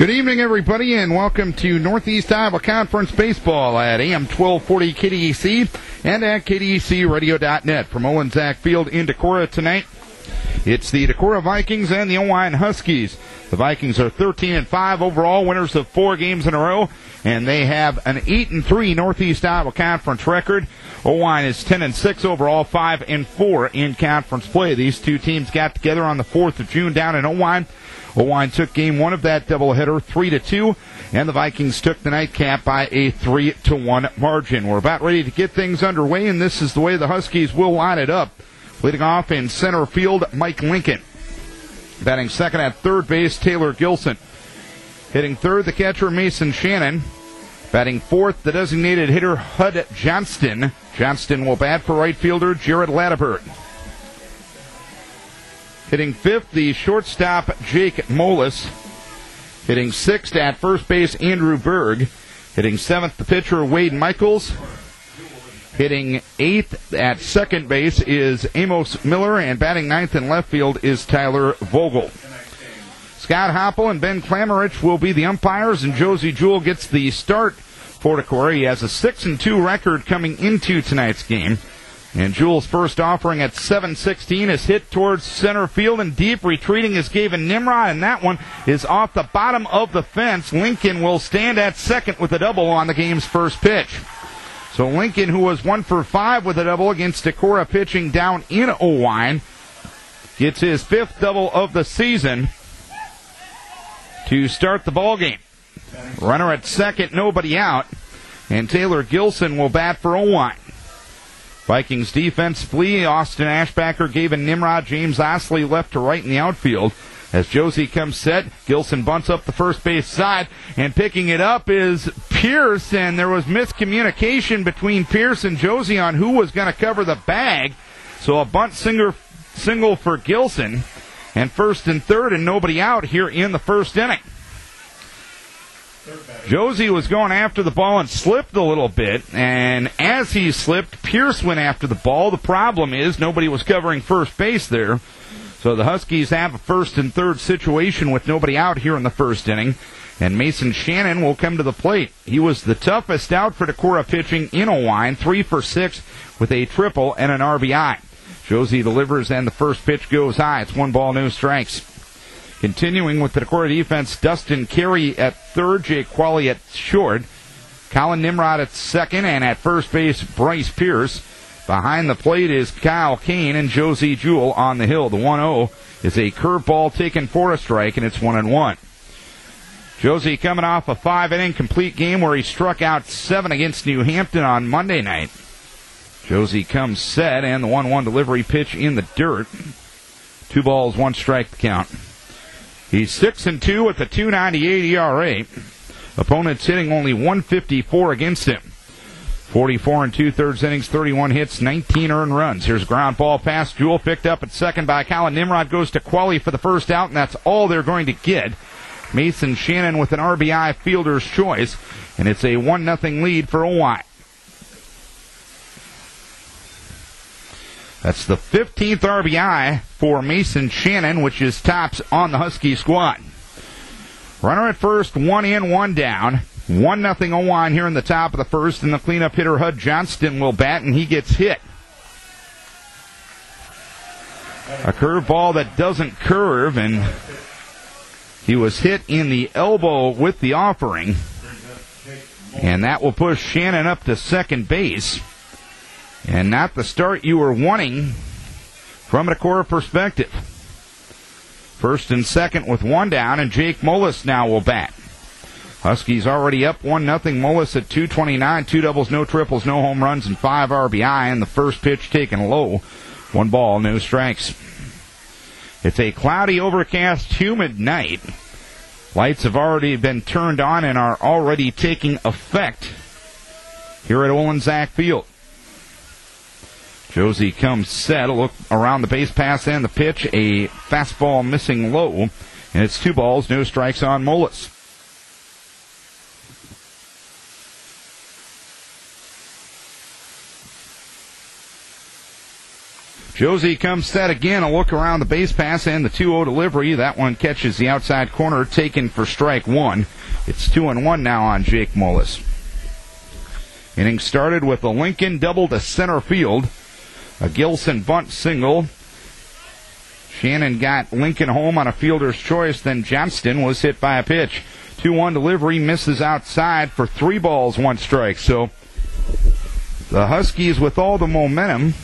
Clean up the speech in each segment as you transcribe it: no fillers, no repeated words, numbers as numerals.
Good evening, everybody, and welcome to Northeast Iowa Conference Baseball at AM 1240 KDEC and at KDECradio.net. From Oelwein-KDEC Field in Decorah tonight, it's the Decorah Vikings and the Oelwein Huskies. The Vikings are 13-5 overall, winners of 4 games in a row, and they have an 8-3 Northeast Iowa Conference record. Oelwein is 10-6 overall, 5-4 in conference play. These two teams got together on the 4th of June down in Oelwein. Oelwein took game 1 of that doubleheader 3-2, and the Vikings took the nightcap by a 3-1 margin. We're about ready to get things underway, and this is the way the Huskies will line it up. Leading off in center field, Mike Lincoln. Batting second at third base, Taylor Gilson. Hitting third, the catcher, Mason Shannon. Batting fourth, the designated hitter, Hud Johnston. Johnston will bat for right fielder, Jared Ladebert. Hitting fifth, the shortstop, Jake Molis. Hitting sixth at first base, Andrew Berg. Hitting seventh, the pitcher, Wade Michaels. Hitting eighth at second base is Amos Miller, and batting ninth in left field is Tyler Vogel. Scott Hoppel and Ben Klamerich will be the umpires, and Josie Jewell gets the start for Decorah. He has a 6-2 record coming into tonight's game. And Jewell's first offering at 7:16 is hit towards center field and deep. Retreating is Gavin Nimrod, and that one is off the bottom of the fence. Lincoln will stand at second with a double on the game's first pitch. So Lincoln, who was 1 for 5 with a double against Decorah pitching down in Oelwein, gets his 5th double of the season to start the ball game. Runner at second, nobody out, and Taylor Gilson will bat for Oelwein. Vikings defensively, Austin Ashbacker, Gavin Nimrod, James Osley left to right in the outfield. As Josie comes set, Gilson bunts up the first base side, and picking it up is Pierce, and there was miscommunication between Pierce and Josie on who was going to cover the bag. So a bunt single for Gilson, and first and third, and nobody out here in the first inning. Josie was going after the ball and slipped a little bit, and as he slipped, Pierce went after the ball. The problem is nobody was covering first base there, so the Huskies have a first and third situation with nobody out here in the first inning, and Mason Shannon will come to the plate. He was the toughest out for Decorah pitching in Oelwein, 3 for 6 with a triple and an RBI. Josie delivers, and the first pitch goes high. It's 1 ball, no strikes. Continuing with the Decorah defense, Dustin Carey at third, Jake Qualley at short, Colin Nimrod at second, and at first base, Bryce Pierce. Behind the plate is Kyle Kane and Josie Jewell on the hill. The 1-0 is a curveball taken for a strike, and it's 1-1. Josie coming off a 5-inning complete game where he struck out 7 against New Hampton on Monday night. Josie comes set, and the 1-1 delivery pitch in the dirt. 2 balls, 1 strike to count. He's 6-2 with a 2.98 ERA. Opponents hitting only 154 against him. 44 2/3 innings, 31 hits, 19 earned runs. Here's a ground ball pass. Jewell picked up at second by Colin Nimrod. Goes to Qualley for the first out, and that's all they're going to get. Mason Shannon with an RBI fielder's choice, and it's a 1-0 lead for Oelwein. That's the 15th RBI for Mason Shannon, which is tops on the Husky squad. Runner at first, 1 in, 1 down. 1-0 Oelwein here in the top of the first, and the cleanup hitter Hud Johnston will bat, and he gets hit. A curveball that doesn't curve, and he was hit in the elbow with the offering. And that will push Shannon up to second base. And not the start you were wanting from a Decorah perspective. First and second with 1 down, and Jake Molis now will bat. Huskies already up 1-0. Molis at 229, 2 doubles, no triples, no home runs, and 5 RBI, and the first pitch taken low. 1 ball, no strikes. It's a cloudy, overcast, humid night. Lights have already been turned on and are already taking effect here at Oelwein-KDEC Field. Josie comes set, a look around the base pass and the pitch, a fastball missing low, and it's 2 balls, no strikes on Molis. Josie comes set again. A look around the base pass and the 2-0 delivery. That one catches the outside corner, taken for strike one. It's 2-1 now on Jake Mullis. Inning started with a Lincoln double to center field. A Gilson bunt single. Shannon got Lincoln home on a fielder's choice. Then Johnston was hit by a pitch. 2-1 delivery, misses outside for 3 balls, 1 strike. So the Huskies with all the momentum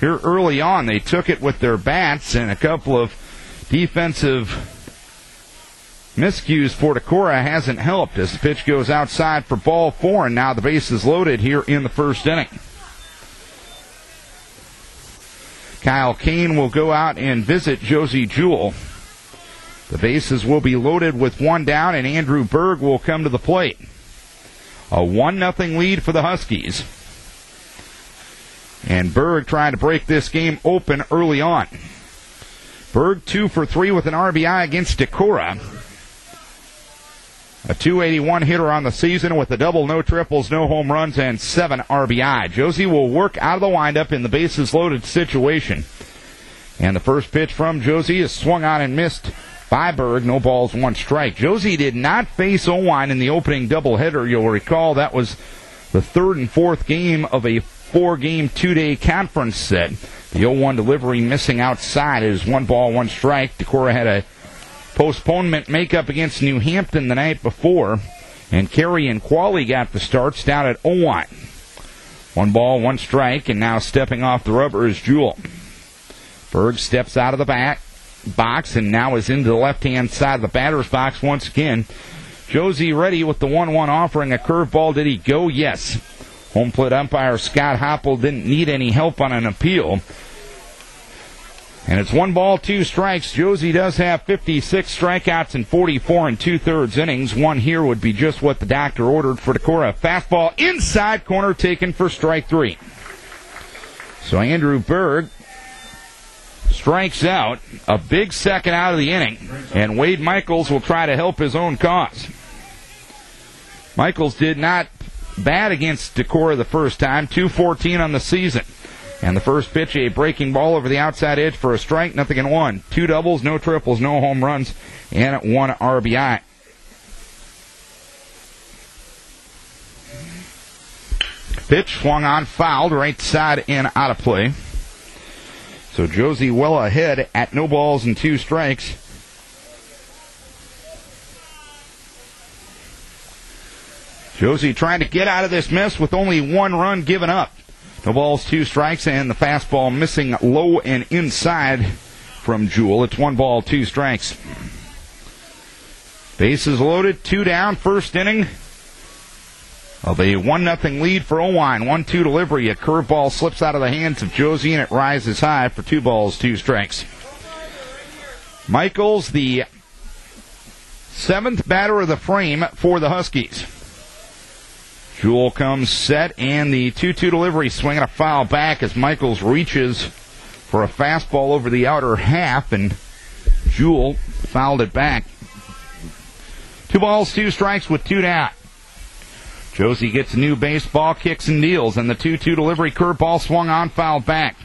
here early on. They took it with their bats, and a couple of defensive miscues for Decorah hasn't helped as the pitch goes outside for ball 4, and now the base is loaded here in the first inning. Kyle Kane will go out and visit Josie Jewell. The bases will be loaded with 1 down, and Andrew Berg will come to the plate. A 1-0 lead for the Huskies. And Berg trying to break this game open early on. Berg 2 for 3 with an RBI against Decorah. A .281 hitter on the season with a double, no triples, no home runs, and 7 RBI. Josie will work out of the windup in the bases loaded situation. And the first pitch from Josie is swung on and missed by Berg. No balls, 1 strike. Josie did not face Oelwein in the opening doubleheader. You'll recall that was the 3rd and 4th game of a 4-game 2-day conference set. The 0-1 delivery missing outside is 1 ball, 1 strike. Decorah had a postponement makeup against New Hampton the night before, and Carey and Qualley got the starts down at Oelwein. 1 ball, 1 strike, and now stepping off the rubber is Jewell. Berg steps out of the box and now is into the left-hand side of the batter's box once again. Josie ready with the 1-1 offering. A curveball. Did he go? Yes. Home plate umpire Scott Hoppel didn't need any help on an appeal. And it's 1 ball, 2 strikes. Josie does have 56 strikeouts in 44 2/3 innings. 1 here would be just what the doctor ordered for Decorah. Fastball inside corner taken for strike 3. So Andrew Berg strikes out. A big second out of the inning. And Wade Michaels will try to help his own cause. Michaels did not bat against Decorah the first time. 2-14 on the season. And the first pitch, a breaking ball over the outside edge for a strike, 0-1. 2 doubles, no triples, no home runs, and 1 RBI. Pitch swung on, fouled, right side and out of play. So Josie well ahead at no balls and 2 strikes. Josie trying to get out of this mess with only 1 run given up. No balls, 2 strikes, and the fastball missing low and inside from Jewell. It's 1 ball, 2 strikes. Bases loaded, 2 down, first inning of a 1-0 lead for Oelwein. 1-2 delivery. A curveball slips out of the hands of Josie, and it rises high for 2 balls, 2 strikes. Michaels, the 7th batter of the frame for the Huskies. Jewell comes set, and the 2-2 delivery, swinging a foul back as Michaels reaches for a fastball over the outer half, and Jewell fouled it back. 2 balls, 2 strikes with 2 down. Josie gets a new baseball, kicks and deals, and the 2-2 delivery, curveball swung on, fouled back.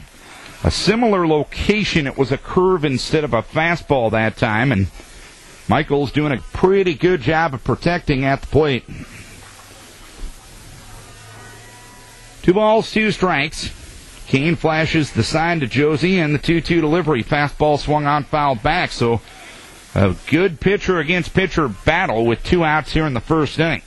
A similar location. It was a curve instead of a fastball that time, and Michaels doing a pretty good job of protecting at the plate. 2 balls, 2 strikes. Kane flashes the sign to Josie, and the 2-2 delivery. Fastball swung on, fouled back. So a good pitcher against pitcher battle with 2 outs here in the first inning.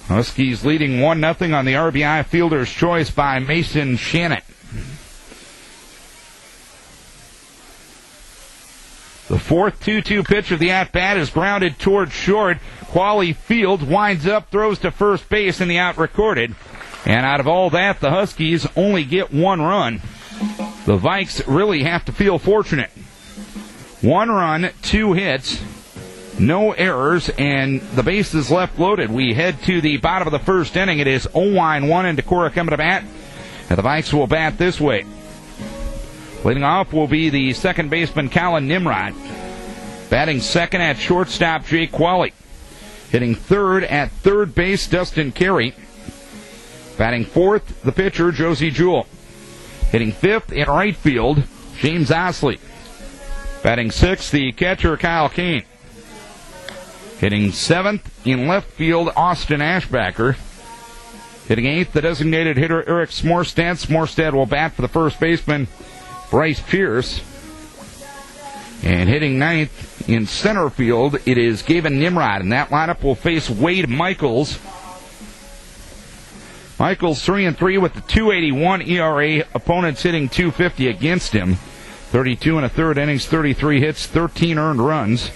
Huskies leading 1-0 on the RBI fielder's choice by Mason Shannon. The 4th 2-2 pitch of the at-bat is grounded towards short. Qualley fields, winds up, throws to first base, and the out recorded. And out of all that, the Huskies only get 1 run. The Vikes really have to feel fortunate. 1 run, 2 hits, no errors, and the bases left loaded. We head to the bottom of the first inning. It is Oelwein 1 and Decorah coming to bat. And the Vikes will bat this way. Leading off will be the second baseman, Colin Nimrod. Batting second at shortstop, Jake Qualley. Hitting third at third base, Dustin Carey. Batting fourth, the pitcher, Josie Jewell. Hitting fifth in right field, James Osley. Batting sixth, the catcher, Kyle Kane. Hitting seventh in left field, Austin Ashbacker. Hitting eighth, the designated hitter, Eric Smorstad. Smorstad will bat for the first baseman, Bryce Pierce. And hitting ninth in center field, it is Gavin Nimrod. And that lineup will face Wade Michaels. Michaels 3-3 with the .281 ERA. Opponents hitting .250 against him. 32 and a third innings, 33 hits, 13 earned runs,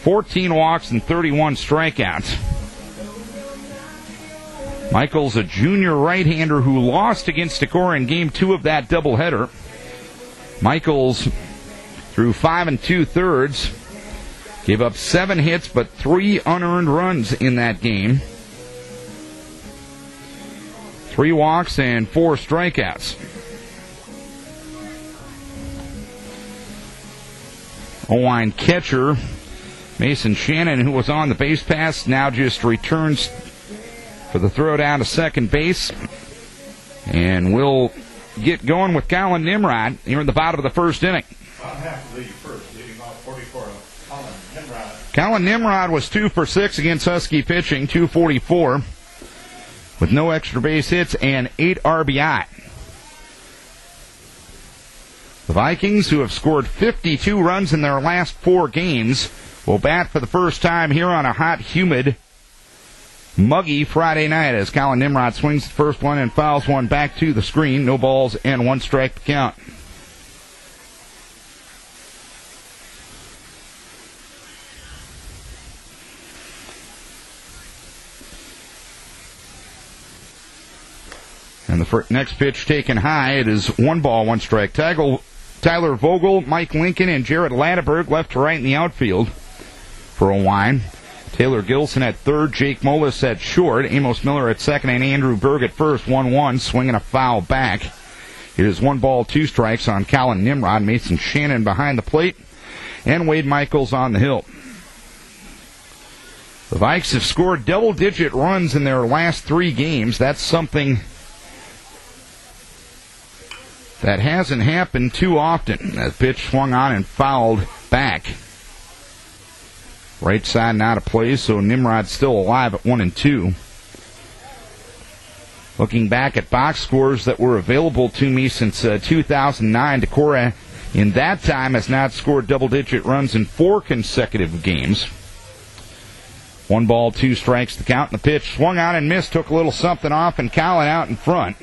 14 walks, and 31 strikeouts. Michaels, a junior right-hander who lost against Decorah in Game 2 of that doubleheader. Michaels, through 5 2/3, gave up 7 hits but 3 unearned runs in that game. 3 walks and 4 strikeouts. Oelwein catcher Mason Shannon, who was on the base pass, now just returns for the throw down to second base. And we'll get going with Colin Nimrod here in the bottom of the first inning. Colin Nimrod was 2 for 6 against Husky pitching, 244, with no extra base hits and 8 RBI. The Vikings, who have scored 52 runs in their last 4 games, will bat for the first time here on a hot, humid, muggy Friday night as Colin Nimrod swings the first one and fouls one back to the screen. No balls and 1 strike to count. And the next pitch taken high. It is 1 ball, 1 strike. Tyler Vogel, Mike Lincoln, and Jared Latterberg left to right in the outfield for Oelwein. Taylor Gilson at third, Jake Mollis at short, Amos Miller at second, and Andrew Berg at first. 1-1, swinging a foul back. It is 1 ball, 2 strikes on Colin Nimrod. Mason Shannon behind the plate, and Wade Michaels on the hill. The Vikes have scored double-digit runs in their last 3 games. That's something that hasn't happened too often. That pitch swung on and fouled back. Right side not a play, so Nimrod's still alive at 1-2. Looking back at box scores that were available to me since 2009, Decorah in that time has not scored double-digit runs in 4 consecutive games. 1 ball, 2 strikes to count, and the pitch swung on and missed, took a little something off, and Colin out in front.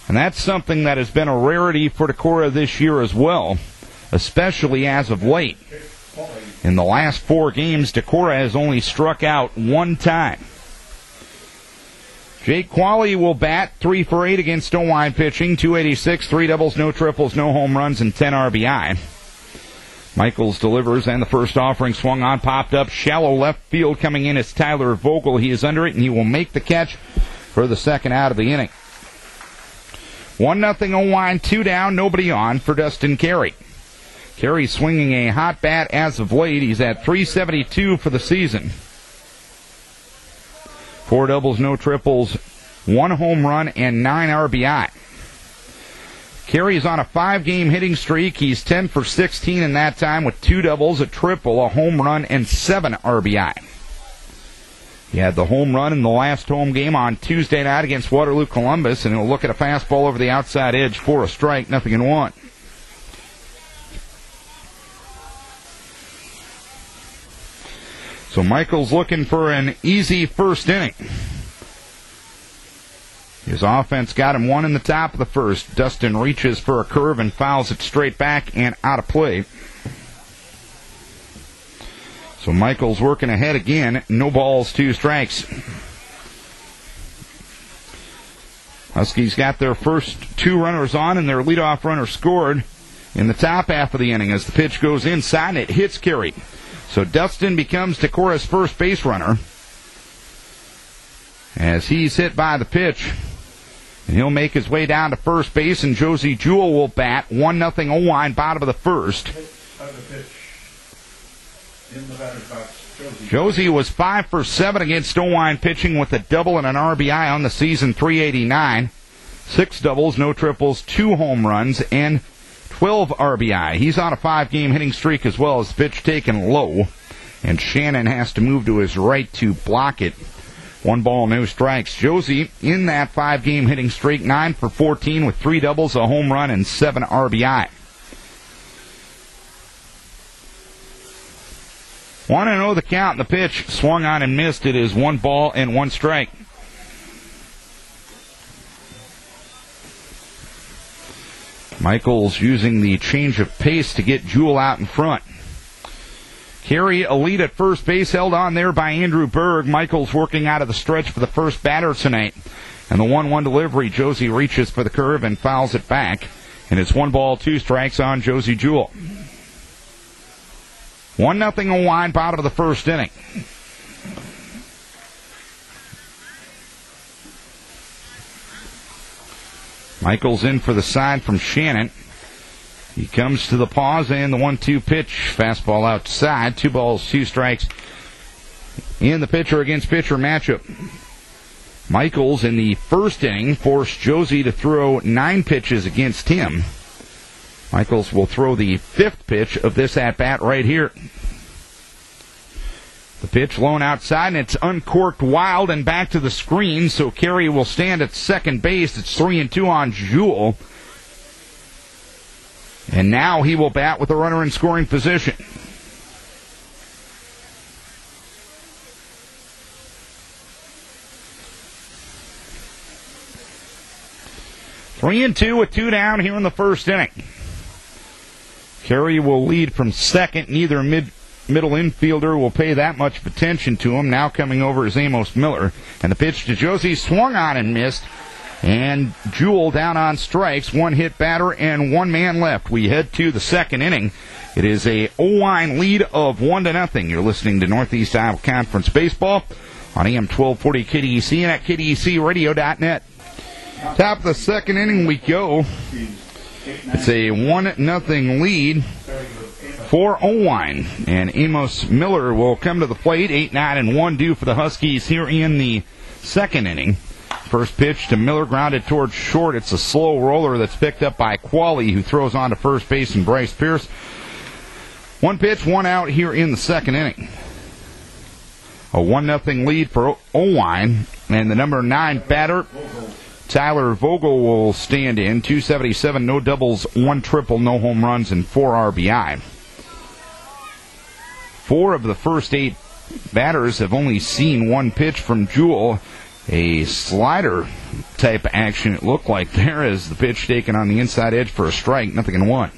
And that's something that has been a rarity for Decorah this year as well, especially as of late. In the last 4 games, Decorah has only struck out 1 time. Jake Qualley will bat 3 for 8 against Oelwein pitching, 286, 3 doubles, no triples, no home runs, and 10 RBI. Michaels delivers, and the first offering swung on, popped up, shallow left field. Coming in is Tyler Vogel. He is under it, and he will make the catch for the second out of the inning. 1-0 Oelwein, 2 down, nobody on for Dustin Carey. Carey swinging a hot bat as of late. He's at .372 for the season. 4 doubles, no triples, 1 home run, and 9 RBI. Carey's on a 5-game hitting streak. He's 10 for 16 in that time with 2 doubles, a triple, a home run, and 7 RBI. He had the home run in the last home game on Tuesday night against Waterloo Columbus, and he'll look at a fastball over the outside edge for a strike, 0-1. So Michael's looking for an easy first inning. His offense got him 1 in the top of the first. Dustin reaches for a curve and fouls it straight back and out of play. So Michael's working ahead again. No balls, 2 strikes. Huskies got their first 2 runners on, and their leadoff runner scored in the top half of the inning as the pitch goes inside and it hits Carey. So Dustin becomes Decorah's first base runner as he's hit by the pitch. And he'll make his way down to first base, and Josie Jewell will bat. 1-0 Oelwein, bottom of the first. In the batter's box. Josie was 5 for 7 against Oelwein, pitching with a double and an RBI on the season, 389. 6 doubles, no triples, 2 home runs, and 12 RBI. He's on a 5-game hitting streak as well as pitch taken low. And Shannon has to move to his right to block it. 1 ball, no strikes. Josie in that 5-game hitting streak, 9 for 14 with 3 doubles, a home run, and 7 RBI. 1-0 the count, and the pitch swung on and missed. It is 1 ball and 1 strike. Michaels using the change of pace to get Jewell out in front. Carey, a lead at first base, held on there by Andrew Berg. Michaels working out of the stretch for the first batter tonight. And the 1-1 delivery, Josie reaches for the curve and fouls it back. And it's 1 ball, 2 strikes on Josie Jewell. 1-0 Oelwein, bottom of the first inning. Michaels in for the side from Shannon. He comes to the pause and the 1-2 pitch. Fastball outside. 2 balls, 2 strikes in the pitcher against pitcher matchup. Michaels in the first inning forced Josie to throw 9 pitches against him. Michaels will throw the 5th pitch of this at-bat right here. The pitch blown outside, and it's uncorked wild and back to the screen, so Carey will stand at second base. It's 3-2 on Jewell. And now he will bat with a runner in scoring position. Three and two with 2 down here in the first inning. Carey will lead from second. Neither middle infielder will pay that much attention to him. Now coming over is Amos Miller. And the pitch to Josie swung on and missed. And Jewell down on strikes. 1 hit batter and 1 man left. We head to the second inning. It is a Oelwein lead of 1-0. You're listening to Northeast Iowa Conference Baseball on AM 1240 KDEC and at KDECradio.net. Top of the second inning we go. It's a 1-0 lead for Oelwein. And Amos Miller will come to the plate. 8-9-1 due for the Huskies here in the second inning. First pitch to Miller, grounded towards short. It's a slow roller that's picked up by Qualley, who throws on to first base, and Bryce Pierce. 1 pitch, 1 out here in the second inning. A 1-0 lead for Oelwein. And the number 9 batter, Tyler Vogel, will stand in. 277, no doubles, 1 triple, no home runs, and 4 RBI. 4 of the first 8 batters have only seen 1 pitch from Jewell. A slider type action it looked like there, as the pitch taken on the inside edge for a strike. 0-1.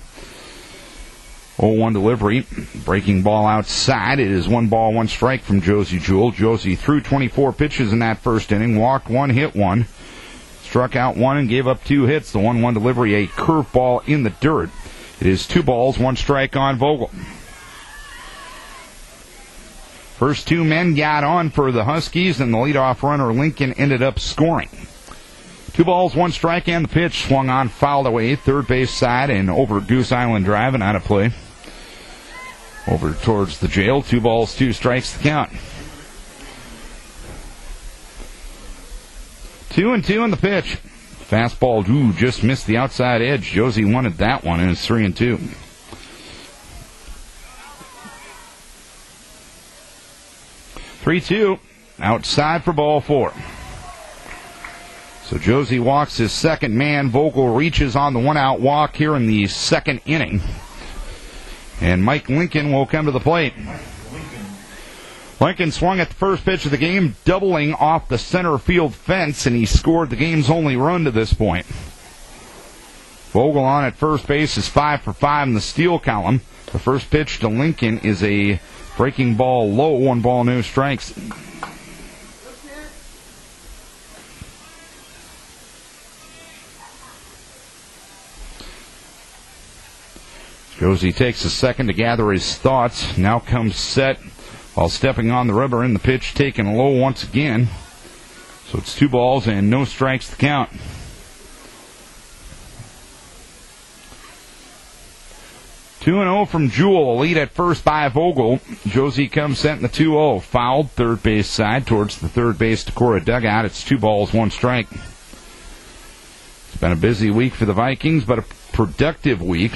0-1 delivery. Breaking ball outside. It is 1 ball, 1 strike from Josie Jewell. Josie threw 24 pitches in that first inning. Walked 1, hit 1. Struck out 1 and gave up 2 hits. The 1-1 delivery, a curveball in the dirt. It is 2 balls, 1 strike on Vogel. First 2 men got on for the Huskies, and the leadoff runner, Lincoln, ended up scoring. 2 balls, 1 strike, and the pitch swung on, fouled away, third base side, and over Goose Island Drive and out of play. Over towards the jail. 2 balls, 2 strikes to count. 2-2 in the pitch. Fastball, just missed the outside edge. Josie wanted that one, and it's 3-2. 3-2, outside for ball 4. So Josie walks his second man. Vogel reaches on the 1-out walk here in the second inning. And Mike Lincoln will come to the plate. Lincoln swung at the first pitch of the game, doubling off the center field fence, and he scored the game's only run to this point. Vogel on at first base is 5 for 5 in the steal column. The first pitch to Lincoln is a breaking ball low, 1 ball, no strikes. Josie takes a second to gather his thoughts. Now comes set while stepping on the rubber, and the pitch taken low once again. So it's 2 balls and no strikes to count. 2-0 from Jewell, a lead at first by Vogel. Josie comes set in the 2-0. Fouled, third base side towards the third base Decorah dugout. It's 2 balls, 1 strike. It's been a busy week for the Vikings, but a productive week.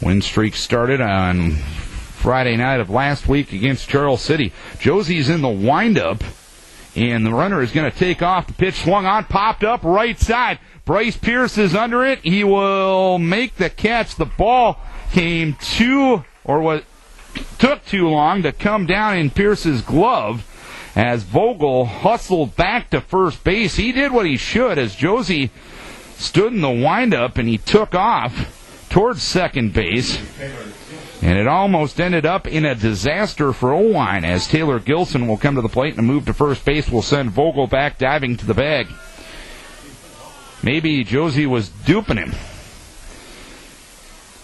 Win streak started on Friday night of last week against Charles City. Josie's in the windup, and the runner is going to take off. The pitch swung on, popped up right side. Bryce Pierce is under it. He will make the catch. The ball took too long to come down in Pierce's glove as Vogel hustled back to first base. He did what he should as Josie stood in the windup, and he took off towards second base. And it almost ended up in a disaster for Oelwein as Taylor Gilson will come to the plate, and a move to first base will send Vogel back diving to the bag. Maybe Josie was duping him.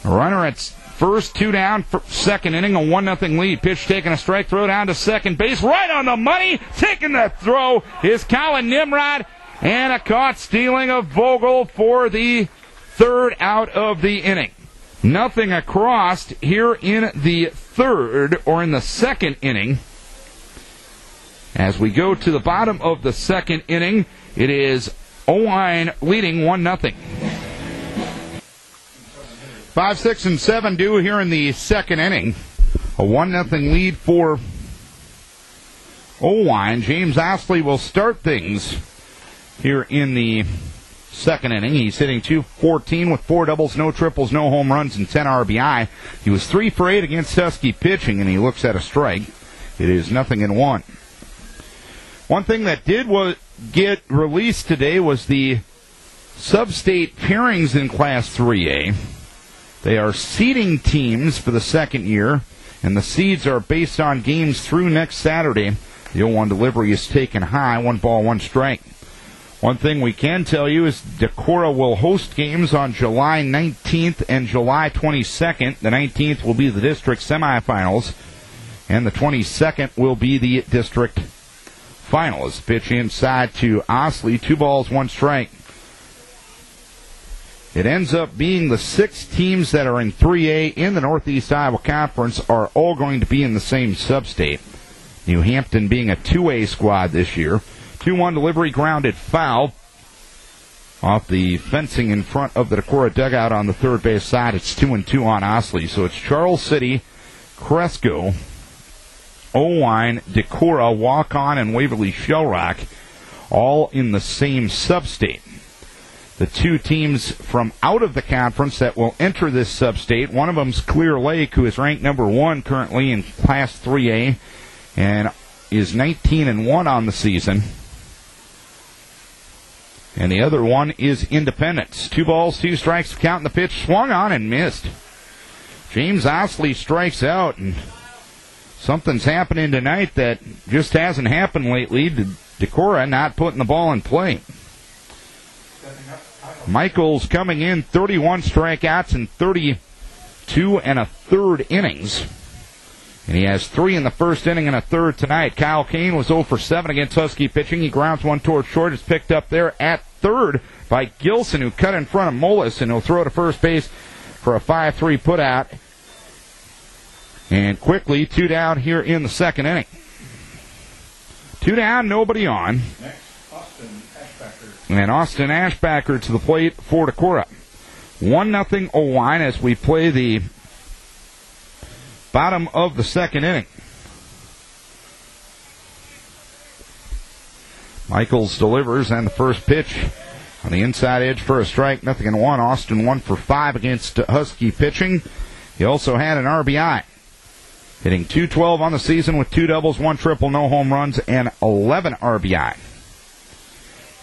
A runner at first, 2 down, second inning, a 1-0 lead. Pitch taking a strike, throw down to second base. Right on the money, taking the throw is Colin Nimrod, and a caught stealing of Vogel for the third out of the inning. Nothing across here in the third, or in the second inning. As we go to the bottom of the second inning, it is Oelwein leading 1-0. 5, 6, and 7 due here in the second inning. A 1-0 lead for Oelwein. James Osley will start things here in the second inning. He's hitting .214 with 4 doubles, no triples, no home runs, and 10 RBI. He was 3 for 8 against Husky pitching, and he looks at a strike. It is 0-1. One thing that did get released today was the sub-state pairings in Class 3A. They are seeding teams for the second year, and the seeds are based on games through next Saturday. The 0-1 delivery is taken high, 1 ball, 1 strike. One thing we can tell you is Decorah will host games on July 19th and July 22nd. The 19th will be the district semifinals, and the 22nd will be the district finals. Pitch inside to Osley, 2 balls, 1 strike. It ends up being the 6 teams that are in 3A in the Northeast Iowa Conference are all going to be in the same sub-state. New Hampton being a 2A squad this year. 2-1 delivery, grounded foul off the fencing in front of the Decorah dugout on the third base side. It's 2-2 on Osley. So it's Charles City, Cresco, Oelwein, Decorah, Walk-On, and Waverly Shellrock all in the same sub-state. The 2 teams from out of the conference that will enter this sub-state, one of them's Clear Lake, who is ranked number 1 currently in Class 3A and is 19-1 on the season. And the other one is Independence. 2 balls, 2 strikes, counting the pitch, swung on and missed. James Osley strikes out, and something's happening tonight that just hasn't happened lately. Decorah not putting the ball in play. Michaels coming in 31 strikeouts in 32 1/3 innings. And he has 3 in the first inning and a third tonight. Kyle Kane was 0 for 7 against Husky pitching. He grounds one towards short. It's picked up there at third by Gilson, who cut in front of Mullis, and he'll throw to first base for a 5-3 putout. And quickly, 2 down here in the second inning. 2 down, nobody on. Next, Austin Ashbacker. And Austin Ashbacker to the plate for Decorah. 1-0 Oelwein as we play the bottom of the second inning. Michaels delivers, and the first pitch on the inside edge for a strike. 0-1. Austin 1 for 5 against Husky pitching. He also had an RBI. Hitting .212 on the season with 2 doubles, 1 triple, no home runs, and 11 RBI.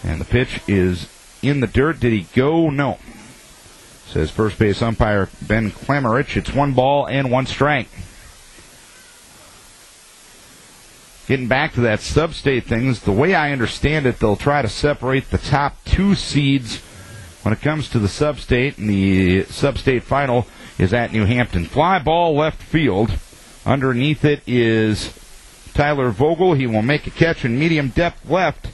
And the pitch is in the dirt. Did he go? No. Says first base umpire Ben Klamerich. It's 1 ball and 1 strike. Getting back to that sub-state things, the way I understand it, they'll try to separate the top 2 seeds when it comes to the sub-state, and the sub-state final is at New Hampton. Fly ball left field. Underneath it is Tyler Vogel. He will make a catch in medium depth left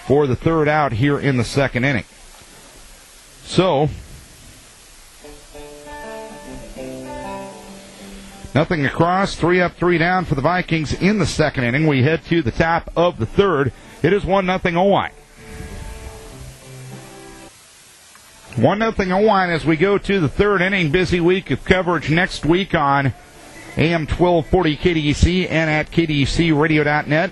for the third out here in the second inning. So, Nothing across, 3 up, 3 down for the Vikings in the second inning. We head to the top of the third. It is 1-0 Oelwein. 1-0 Oelwein as we go to the third inning. Busy week of coverage next week on AM 1240 KDEC and at KDECradio.net.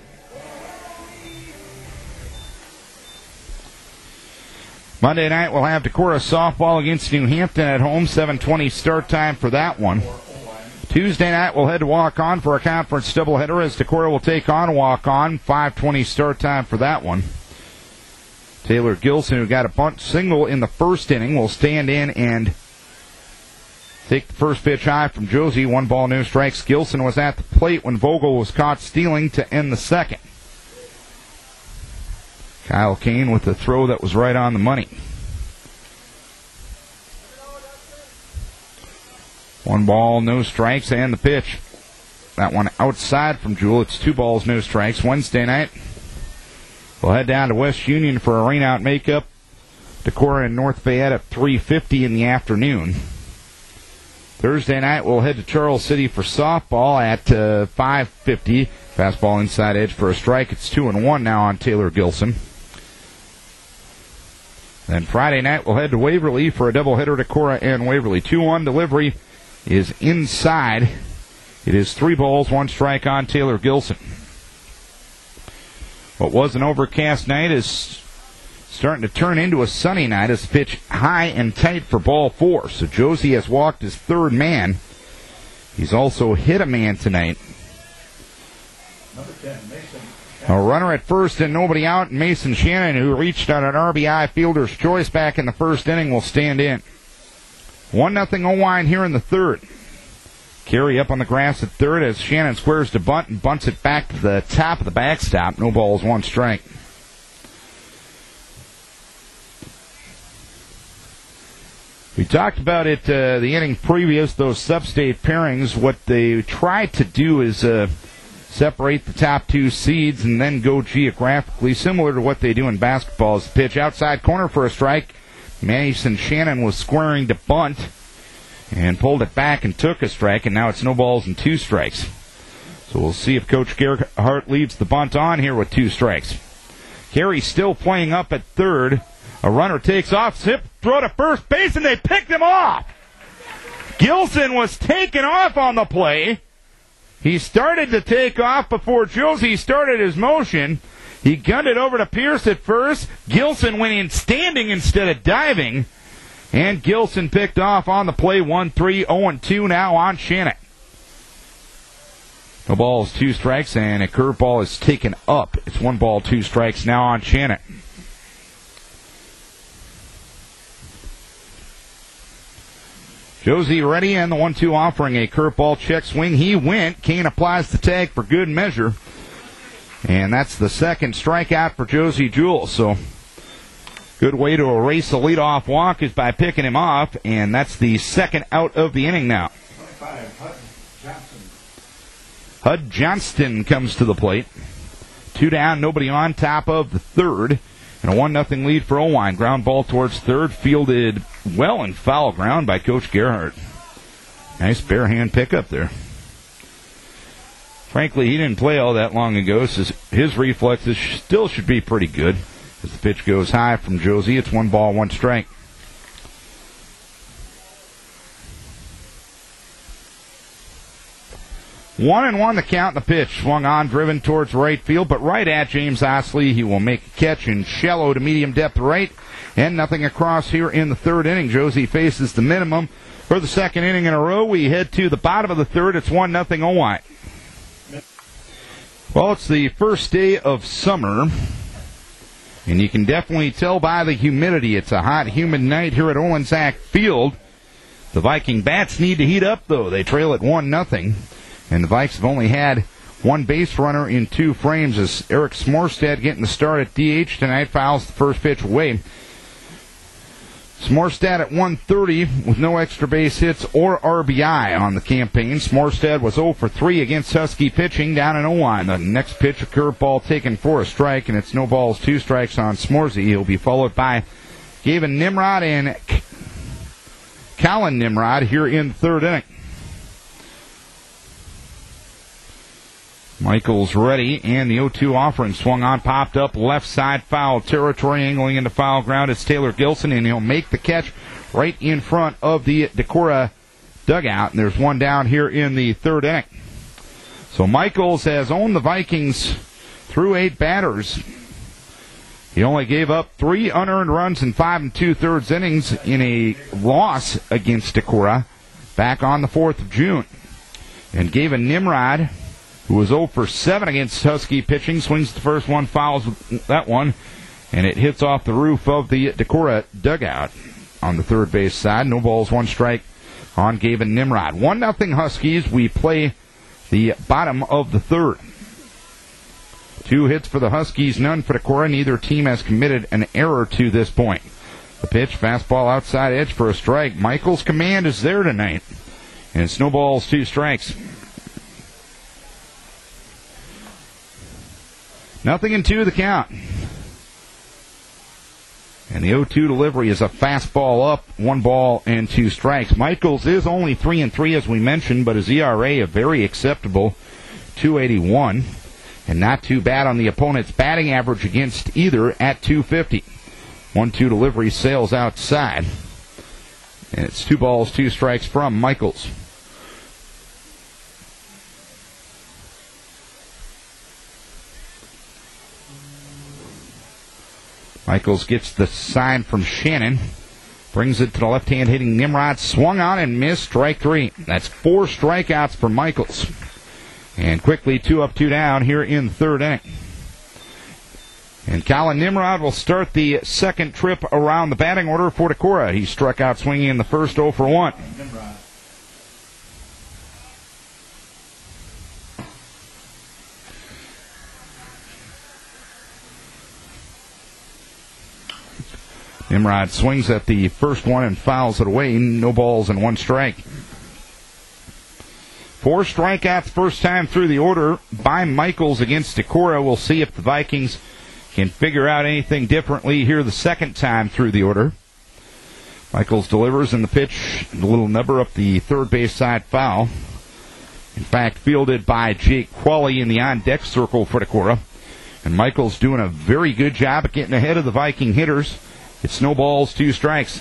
Monday night we'll have Decorah softball against New Hampton at home. 7:20 start time for that one. Tuesday night we'll head to Walk-On for a conference doubleheader as Decorah will take on Walk-On. 5:20 start time for that one. Taylor Gilson, who got a bunt single in the first inning, will stand in and take the first pitch high from Josie. 1 ball, no strikes. Gilson was at the plate when Vogel was caught stealing to end the second. Kyle Kane with the throw that was right on the money. 1 ball, no strikes, and the pitch. That one outside from Jewell. It's 2 balls, no strikes. Wednesday night, we'll head down to West Union for a rainout makeup. Decorah and North Fayette at 3:50 in the afternoon. Thursday night, we'll head to Charles City for softball at 5:50. Fastball inside edge for a strike. It's 2-1 now on Taylor Gilson. Then Friday night, we'll head to Waverly for a doubleheader. Decorah and Waverly. 2-1 delivery is inside. It is 3 balls, 1 strike on Taylor Gilson. What was an overcast night is starting to turn into a sunny night as the pitch high and tight for ball 4. So Josie has walked his third man. He's also hit a man tonight. Number 10, Mason. A runner at first and nobody out. Mason Shannon, who reached on an RBI fielder's choice back in the first inning, will stand in. 1-0 Oelwein here in the third. Carey up on the grass at third as Shannon squares to bunt and bunts it back to the top of the backstop. No balls, 1 strike. We talked about it the inning previous, those sub-state pairings. What they try to do is separate the top 2 seeds and then go geographically, similar to what they do in basketball. As the pitch outside corner for a strike. Mason Shannon was squaring to bunt and pulled it back and took a strike, and now it's no balls and 2 strikes. So we'll see if Coach Gerhardt leaves the bunt on here with 2 strikes. Carey still playing up at third. A runner takes off, zip, throw to first base, and they picked him off. Gilson was taken off on the play. He started to take off before Josie started his motion. He gunned it over to Pierce at first. Gilson went in standing instead of diving. And Gilson picked off on the play. 1-3, 0-2 now on Shannon. No balls, 2 strikes, and a curveball is taken up. It's 1 ball, 2 strikes now on Shannon. Josie ready, and the 1-2 offering a curveball check swing. He went. Kane applies the tag for good measure. And that's the second strikeout for Josie Jewell. So good way to erase a leadoff walk is by picking him off. And that's the second out of the inning now. 25, Hud Johnson. Hud Johnston comes to the plate. 2 down, nobody on, top of the third. And a 1-0 lead for Oelwein. Ground ball towards third, fielded well in foul ground by Coach Gerhardt. Nice bare hand pickup there. Frankly, he didn't play all that long ago, so his reflexes still should be pretty good. As the pitch goes high from Josie, it's 1 ball, 1 strike. One and one the count. The pitch swung on, driven towards right field, but right at James Osley. He will make a catch in shallow to medium depth right, and nothing across here in the third inning. Josie faces the minimum for the second inning in a row. We head to the bottom of the third. It's 1-0 Oelwein. Well, it's the first day of summer, and you can definitely tell by the humidity. It's a hot, humid night here at Oelwein-KDEC Field. The Viking bats need to heat up, though. They trail at 1-0. And the Vikes have only had 1 base runner in 2 frames as Eric Smorstad getting the start at DH tonight fouls the first pitch away. Smorstad at 130 with no extra base hits or RBI on the campaign. Smorstad was 0 for 3 against Husky pitching down in Oelwein. The next pitch, a curveball taken for a strike, and it's no balls, 2 strikes on Smorsy. He'll be followed by Gavin Nimrod and Colin Nimrod here in the third inning. Michaels ready, and the 0-2 offering swung on, popped up, left side foul territory, angling into foul ground. It's Taylor Gilson, and he'll make the catch right in front of the Decorah dugout. And there's one down here in the third inning. So Michaels has owned the Vikings through 8 batters. He only gave up 3 unearned runs in 5 2/3 innings in a loss against Decorah back on the 4th of June. And Gavin Nimrod, who was 0 for 7 against Husky pitching, swings the first one, fouls that one, and it hits off the roof of the Decorah dugout on the third base side. No balls, 1 strike on Gavin Nimrod. 1-0 Huskies. We play the bottom of the third. 2 hits for the Huskies, none for Decorah. Neither team has committed an error to this point. The pitch, fastball outside edge for a strike. Michaels' command is there tonight. And snowballs, 2 strikes. 0-2 the count. And the 0-2 delivery is a fastball up, 1 ball and 2 strikes. Michaels is only 3-3 as we mentioned, but his ERA a very acceptable 2.81. And not too bad on the opponent's batting average against either at 250. 1-2 delivery, sails outside. And it's 2 balls, 2 strikes from Michaels. Michaels gets the sign from Shannon. Brings it to the left-hand hitting Nimrod. Swung on and missed, strike 3. That's 4 strikeouts for Michaels. And quickly 2 up, 2 down here in the third inning. And Colin Nimrod will start the second trip around the batting order for Decorah. He struck out swinging in the first, 0 for 1. Nimrod swings at the first one and fouls it away. No balls and 1 strike. 4 strikeouts first time through the order by Michaels against Decorah. We'll see if the Vikings can figure out anything differently here the second time through the order. Michaels delivers in the pitch, a little number up the third base side foul. In fact, fielded by Jake Qualley in the on-deck circle for Decorah. And Michaels doing a very good job at getting ahead of the Viking hitters. It's no balls, 2 strikes.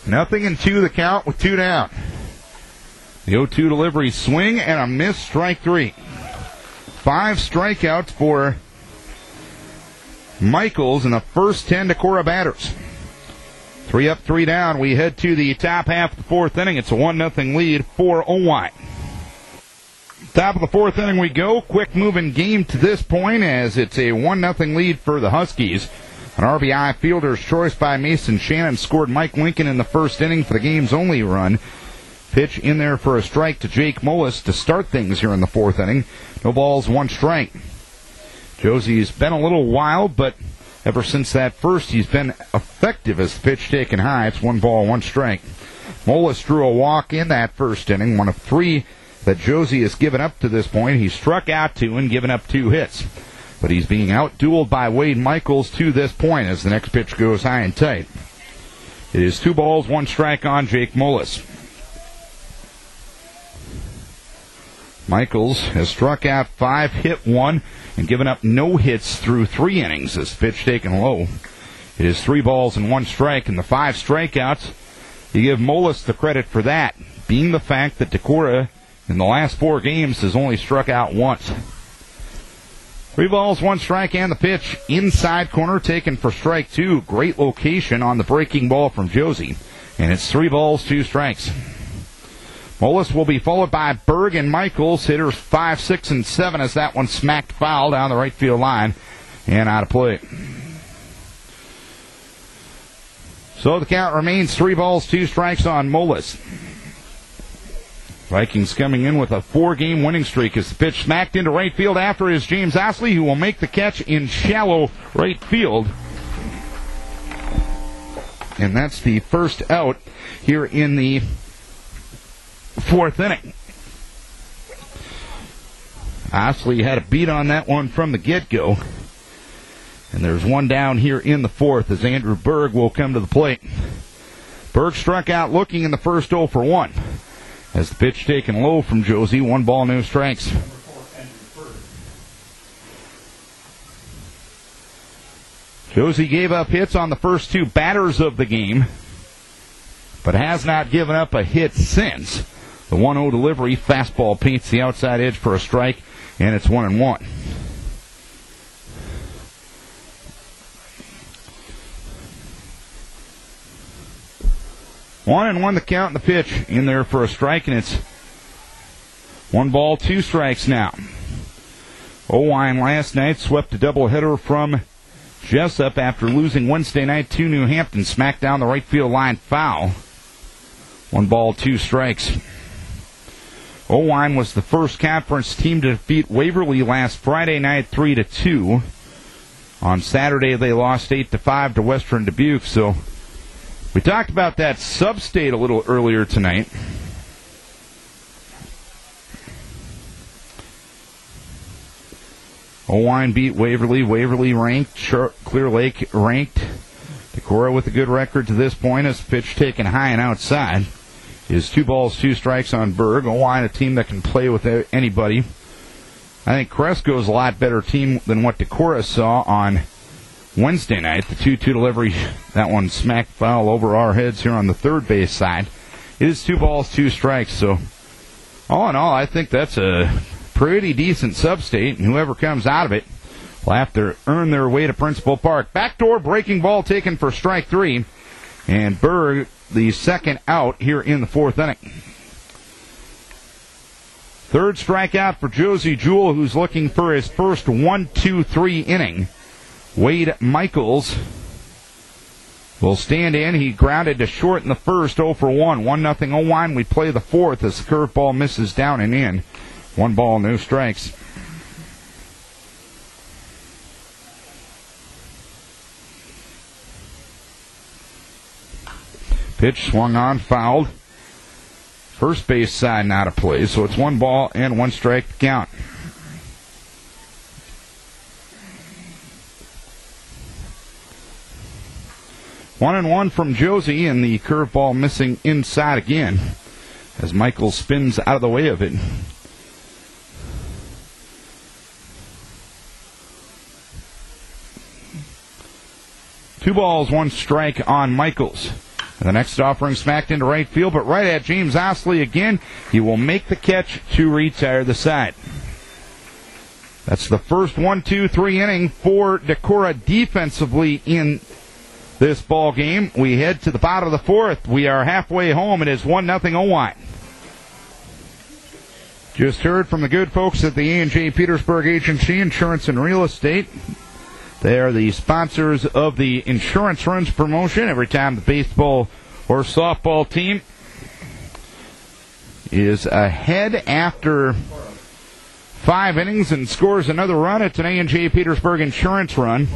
Nothing and 2 the count with 2 down. The 0-2 delivery, swing and a miss, strike 3. 5 strikeouts for Michaels in the first 10 Decorah batters. 3 up, 3 down. We head to the top half of the 4th inning. It's a 1-0 lead for Oelwein. Top of the 4th inning we go. Quick moving game to this point as it's a 1-0 lead for the Huskies. An RBI fielder's choice by Mason Shannon scored Mike Lincoln in the first inning for the game's only run. Pitch in there for a strike to Jake Mullis to start things here in the 4th inning. No balls, 1 strike. Josie's been a little wild, but ever since that first, he's been effective as the pitch taken high. It's 1 ball, 1 strike. Mullis drew a walk in that first inning, one of 3 that Josie has given up to this point. He struck out 2 and given up 2 hits. But he's being out-dueled by Wade Michaels to this point as the next pitch goes high and tight. It is 2 balls, 1 strike on Jake Mullis. Michaels has struck out 5, hit 1, and given up no hits through 3 innings as pitch taken low. It is 3 balls and 1 strike, and the 5 strikeouts, you give Mullis the credit for that, being the fact that Decorah in the last 4 games has only struck out once. 3 balls, 1 strike, and the pitch inside corner taken for strike 2. Great location on the breaking ball from Josie. And it's 3 balls, 2 strikes. Mullis will be followed by Berg and Michaels. Hitters 5, 6, and 7 as that one smacked foul down the right field line and out of play. So the count remains 3 balls, 2 strikes on Mullis. Vikings coming in with a 4-game winning streak as the pitch smacked into right field after is James Osley, who will make the catch in shallow right field. And that's the first out here in the 4th inning. Osley had a beat on that one from the get-go. And there's one down here in the 4th as Andrew Berg will come to the plate. Berg struck out looking in the first 0 for 1. As the pitch taken low from Josie, 1 ball, no strikes. Josie gave up hits on the first 2 batters of the game, but has not given up a hit since. The 1-0 delivery, fastball paints the outside edge for a strike, and it's 1-1. One and 1 the count and the pitch in there for a strike, and it's 1 ball, 2 strikes now. Oelwein last night swept a doubleheader from Jessup after losing Wednesday night to New Hampton. Smacked down the right field line foul. 1 ball, 2 strikes. Oelwein was the first conference team to defeat Waverly last Friday night 3-2. On Saturday they lost 8-5 to Western Dubuque, so we talked about that sub-state a little earlier tonight. Oelwein beat Waverly. Waverly ranked. Clear Lake ranked. Decorah with a good record to this point as pitch taken high and outside. Is 2 balls, 2 strikes on Berg. Oelwein, a team that can play with anybody. I think Cresco's a lot better team than what Decorah saw on Wednesday night. The 2-2 delivery, that one smacked foul over our heads here on the third base side. It is 2 balls, 2 strikes. So, all in all, I think that's a pretty decent sub-state, and whoever comes out of it will have to earn their way to Principal Park. Backdoor breaking ball taken for strike 3, and Berg the second out here in the 4th inning. Third strikeout for Josie Jewell, who's looking for his first 1-2-3 inning. Wade Michaels will stand in. He grounded to short in the first, 0 for 1. 1-0 Oelwein. We play the 4th as the curveball misses down and in. 1 ball, no strikes. Pitch swung on, fouled. First base side not a play, so it's 1 ball and 1 strike to count. One and 1 from Josie, and the curveball missing inside again as Michael spins out of the way of it. Two balls, 1 strike on Michaels. And the next offering smacked into right field, but right at James Osley again. He will make the catch to retire the side. That's the first 1-2-3 inning for Decorah defensively in this ball game. We head to the bottom of the 4th. We are halfway home. It is 1-0 Oelwein. Just heard from the good folks at the A&J Petersburg Agency Insurance and Real Estate. They are the sponsors of the insurance runs promotion. Every time the baseball or softball team is ahead after 5 innings and scores another run, it's an A&J Petersburg insurance run.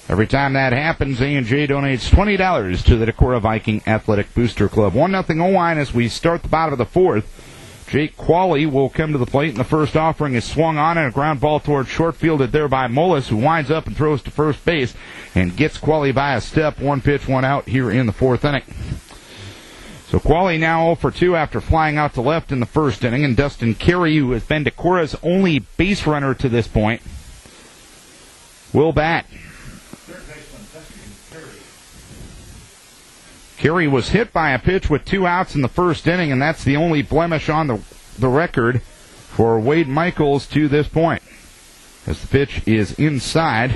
Every time that happens, A&J donates $20 to the Decorah Viking Athletic Booster Club. 1-0 Oelwein as we start the bottom of the 4th. Jake Qualley will come to the plate, and the first offering is swung on and a ground ball towards short, fielded there by Mullis, who winds up and throws to first base and gets Qualley by a step. 1 pitch, 1 out here in the 4th inning. So Qualley now 0 for 2 after flying out to left in the first inning, and Dustin Carey, who has been Decorah's only base runner to this point, will bat. Carey was hit by a pitch with 2 outs in the first inning, and that's the only blemish on the record for Wade Michaels to this point. As the pitch is inside.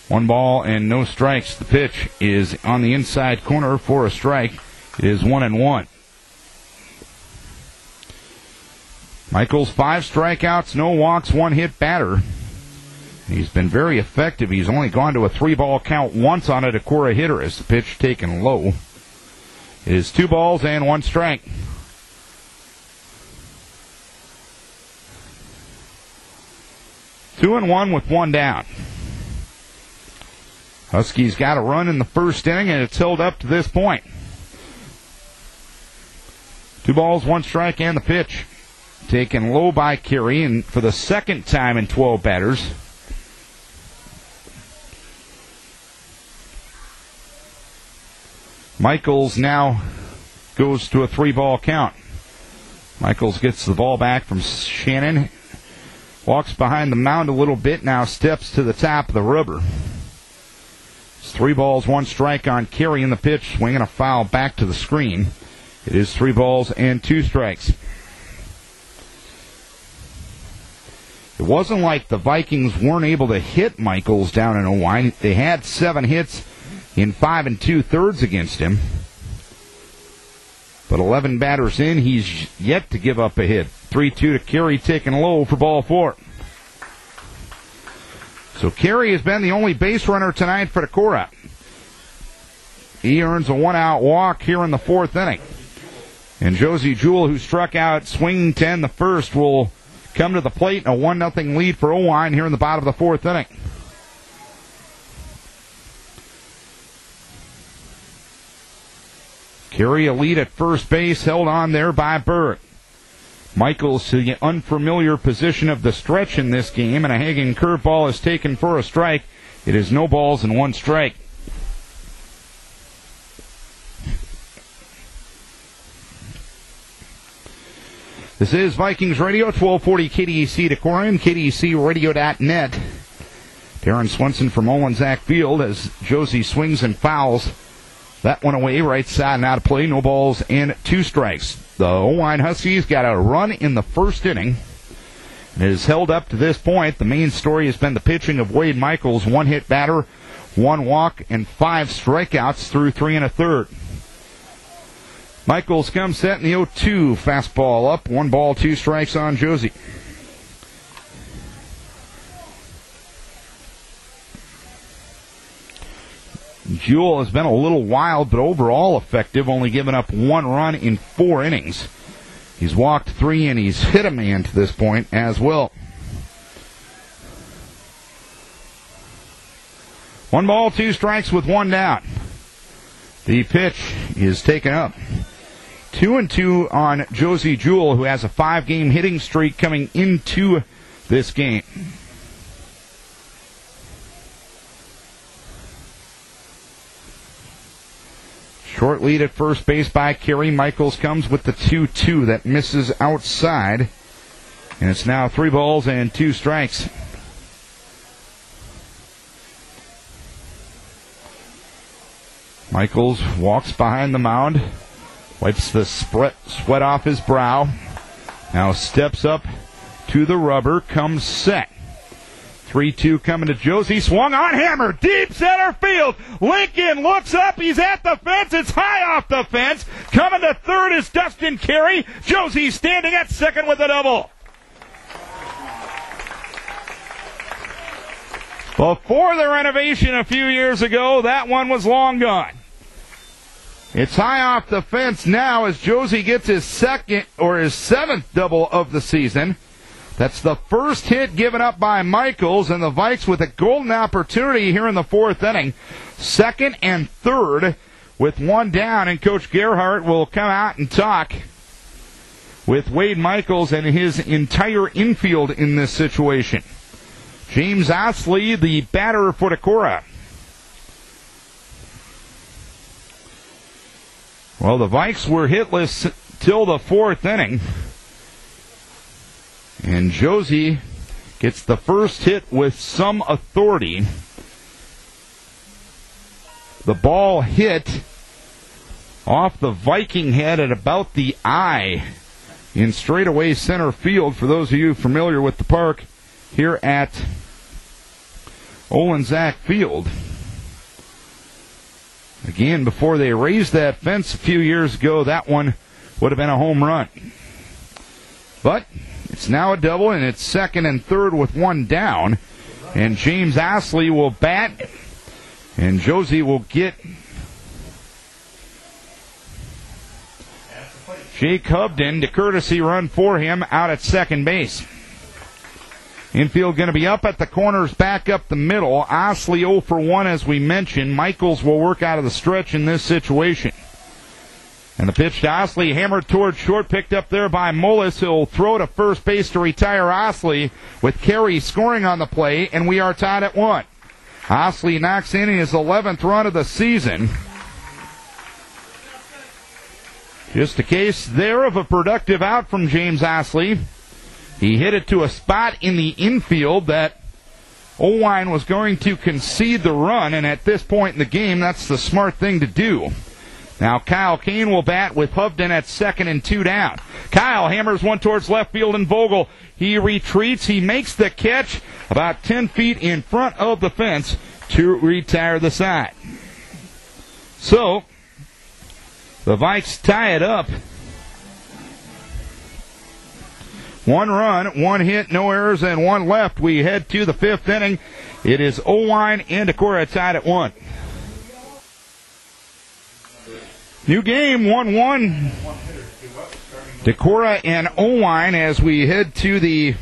One ball and no strikes. The pitch is on the inside corner for a strike. It is 1-1. Michaels, 5 strikeouts, no walks, 1 hit batter. He's been very effective. He's only gone to a 3-ball count once on a Decorah hitter as the pitch taken low. It is 2 balls and 1 strike. Two and 1 with 1 down. Huskies got a run in the first inning, and it's held up to this point. 2 balls, 1 strike, and the pitch. taken low by Carey, and for the second time in 12 batters. Michaels now goes to a 3-ball count. Michaels gets the ball back from Shannon. Walks behind the mound a little bit, now steps to the top of the rubber. It's 3 balls, 1 strike on Carey in the pitch, swinging a foul back to the screen. It is 3 balls and 2 strikes. It wasn't like the Vikings weren't able to hit Michaels down in Oelwein. They had 7 hits in 5 2/3 against him. But 11 batters in, he's yet to give up a hit. 3-2 to Carey, taken low for ball 4. So Carey has been the only base runner tonight for Decorah. He earns a 1-out walk here in the 4th inning. And Josie Jewell, who struck out swinging 10 the first, will come to the plate in a 1-0 lead for Oelwein here in the bottom of the 4th inning. Carey a lead at first base, held on there by Berg. Michaels to the unfamiliar position of the stretch in this game, and a hanging curveball is taken for a strike. It is no balls and 1 strike. This is Vikings Radio, 1240 KDEC Decorah and KDECradio.net. Darren Swenson from Oelwein-KDEC Field as Josie swings and fouls that one away, right side and out of play, no balls and 2 strikes. The Oelwein Huskies got a run in the 1st inning. It has held up to this point. The main story has been the pitching of Wade Michaels, 1-hit batter, 1 walk, and 5 strikeouts through 3 1/3. Michaels comes set in the 0-2, fastball up, 1 ball, 2 strikes on Josie. Jewell has been a little wild, but overall effective, only giving up 1 run in 4 innings. He's walked 3 and he's hit a man to this point as well. 1 ball, 2 strikes with 1 down. The pitch is taken up. 2-2 on Josie Jewell, who has a 5-game hitting streak coming into this game. Short lead at first base by Carey. Michaels comes with the 2-2 that misses outside. And it's now 3 balls and 2 strikes. Michaels walks behind the mound, wipes the sweat off his brow, now steps up to the rubber, comes set. 3-2 coming to Josie, swung on, hammer, deep center field. Lincoln looks up, he's at the fence, it's high off the fence. Coming to third is Dustin Carey. Josie standing at second with a double. Before the renovation a few years ago, that one was long gone. It's high off the fence now as Josie gets his 7th double of the season. That's the first hit given up by Michaels, and the Vikes with a golden opportunity here in the 4th inning. 2nd and 3rd with 1 down, and Coach Gerhardt will come out and talk with Wade Michaels and his entire infield in this situation. James Osley, the batter for Decorah. Well, the Vikes were hitless till the 4th inning. And Josie gets the first hit with some authority. The ball hit off the Viking head at about the eye in straightaway center field, for those of you familiar with the park here at Oelwein-KDEC Field. Again, before they raised that fence a few years ago, that one would have been a home run. But it's now a double, and it's 2nd and 3rd with 1 down. And James Osley will bat, and Josie will get Jake Hubden to courtesy run for him out at second base. Infield going to be up at the corners, back up the middle. Osley 0 for 1, as we mentioned. Michaels will work out of the stretch in this situation. And the pitch to Osley, hammered towards short, picked up there by Mullis. He'll throw to first base to retire Osley, with Carey scoring on the play, and we are tied at 1. Osley knocks in his 11th run of the season. Just a case there of a productive out from James Osley. He hit it to a spot in the infield that Oelwein was going to concede the run, and at this point in the game, that's the smart thing to do. Now Kyle Kane will bat with Hovden at second and 2 down. Kyle hammers one towards left field, and Vogel, he retreats. He makes the catch about 10 feet in front of the fence to retire the side. So, the Vikes tie it up. 1 run, 1 hit, no errors, and 1 left. We head to the 5th inning. It is Oelwein and Decorah tied at 1. New game, 1-1. Decorah and Oelwein as we head to the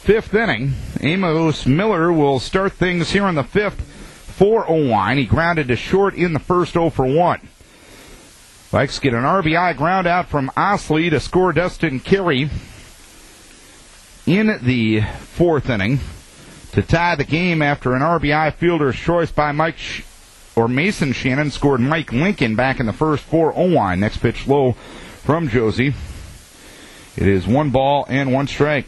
5th inning. Amos Miller will start things here in the 5th for Oelwein. He grounded to short in the first, 0 for 1. Vikes get an RBI ground out from Osley to score Dustin Carey in the 4th inning to tie the game after an RBI fielder's choice by Mason Shannon scored Mike Lincoln back in the first for Oelwein. Next pitch low from Josie. It is 1 ball and 1 strike.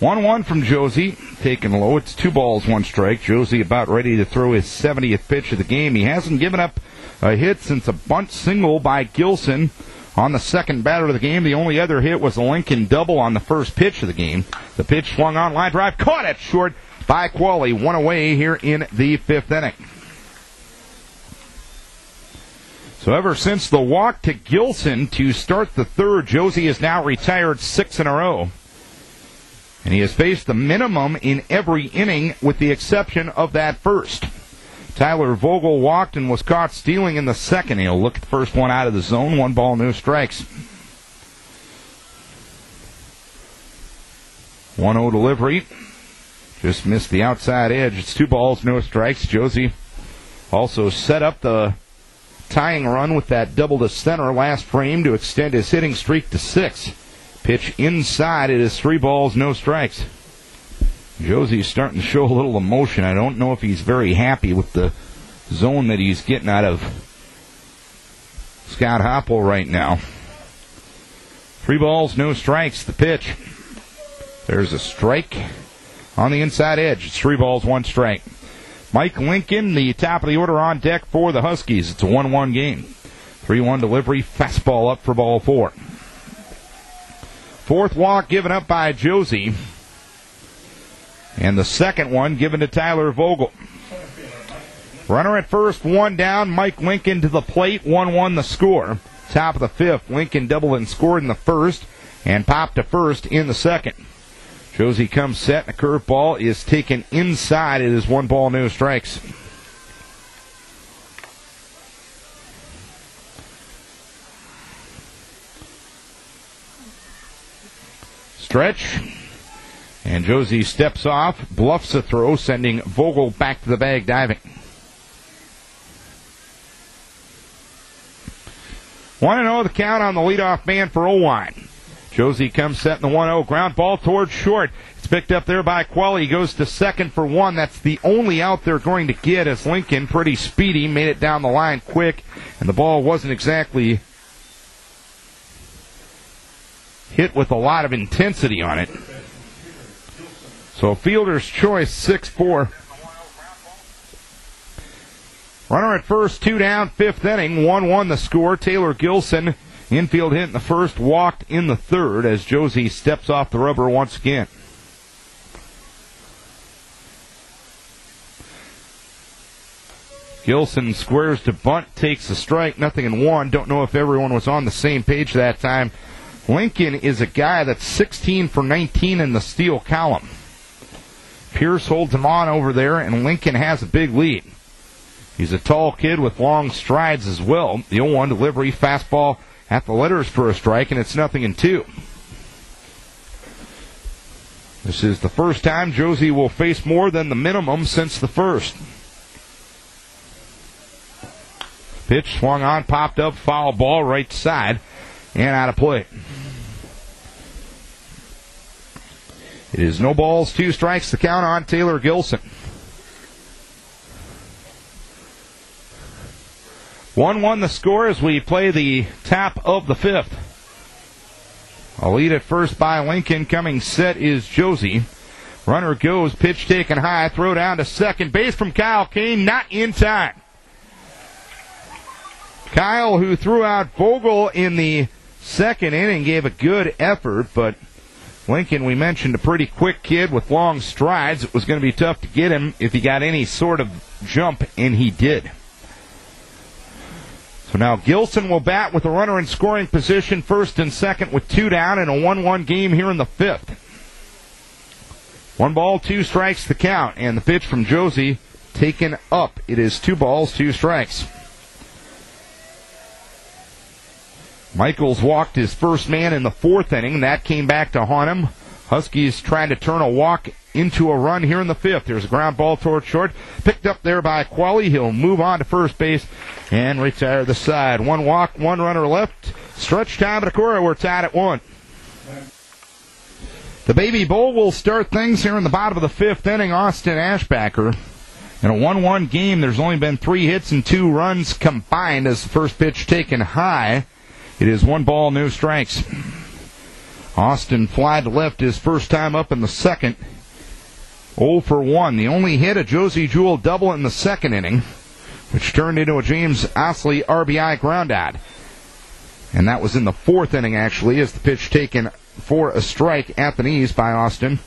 1-1 from Josie, taken low. It's 2 balls, 1 strike. Josie about ready to throw his 70th pitch of the game. He hasn't given up a hit since a bunt single by Gilson on the second batter of the game. The only other hit was a Lincoln double on the first pitch of the game. The pitch swung on, line drive, caught it short by Qualley. 1 away here in the 5th inning. So ever since the walk to Gilson to start the 3rd, Josie has now retired 6 in a row. And he has faced the minimum in every inning with the exception of that first. Tyler Vogel walked and was caught stealing in the 2nd. He'll look at the first one out of the zone. 1 ball, no strikes. 1-0 delivery. Just missed the outside edge. It's 2 balls, no strikes. Josie also set up the tying run with that double to center last frame to extend his hitting streak to 6. Pitch inside. It is 3 balls, no strikes. Josie's starting to show a little emotion. I don't know if he's very happy with the zone that he's getting out of Scott Hoppel right now. 3 balls, no strikes. The pitch. There's a strike on the inside edge. It's 3 balls, 1 strike. Mike Lincoln, the top of the order on deck for the Huskies. It's a 1-1 game. 3-1 delivery. Fastball up for ball 4. 4th walk given up by Josie. And the 2nd one given to Tyler Vogel. Runner at first, 1 down. Mike Lincoln to the plate. 1-1 the score. Top of the 5th. Lincoln doubled and scored in the 1st and popped to first in the 2nd. Josie comes set. A curveball is taken inside. It is 1 ball, no strikes. Stretch, and Josie steps off, bluffs a throw, sending Vogel back to the bag diving. 1-0 the count on the leadoff man for Oelwein. Josie comes set in the 1-0 ground ball towards short. It's picked up there by Qualley. He goes to second for 1. That's the only out they're going to get as Lincoln, pretty speedy, made it down the line quick, and the ball wasn't exactly hit with a lot of intensity on it. So fielder's choice, 6-4. Runner at first, 2 down, 5th inning, 1-1 the score. Taylor Gilson, infield hit in the 1st, walked in the 3rd as Josie steps off the rubber once again. Gilson squares to bunt, takes a strike, 0-1. Don't know if everyone was on the same page that time. Lincoln is a guy that's 16 for 19 in the steal column. Pierce holds him on over there, and Lincoln has a big lead. He's a tall kid with long strides as well. The 0-1 delivery, fastball at the letters for a strike, and it's 0-2. This is the first time Josie will face more than the minimum since the 1st. Pitch swung on, popped up, foul ball, right side, and out of play. It is no balls, 2 strikes, the count on Taylor Gilson. 1-1 the score as we play the top of the 5th. A lead at first by Lincoln. Coming set is Josie. Runner goes, pitch taken high, throw down to second base from Kyle Kane, not in time. Kyle, who threw out Vogel in the second inning, gave a good effort, but Lincoln, we mentioned, a pretty quick kid with long strides. It was going to be tough to get him if he got any sort of jump, and he did. So now Gilson will bat with a runner in scoring position, first and second with 2 down in a 1-1 game here in the 5th. 1 ball, 2 strikes the count, and the pitch from Josie taken up. It is 2 balls, 2 strikes. Michaels walked his first man in the 4th inning. That came back to haunt him. Huskies trying to turn a walk into a run here in the 5th. There's a ground ball toward short. Picked up there by Qualley. He'll move on to first base and retire the side. 1 walk, 1 runner left. Stretch time at Decorah. We're tied at 1. The Baby Bowl will start things here in the bottom of the 5th inning. Austin Ashbacker. In a 1-1 game, there's only been 3 hits and 2 runs combined as the first pitch taken high. It is 1 ball, no strikes. Austin fly to left his first time up in the second. 0 for 1. The only hit, a Josie Jewell double in the second inning, which turned into a James Osley RBI groundout. And that was in the 4th inning, actually, as the pitch taken for a strike at the knees by Austin.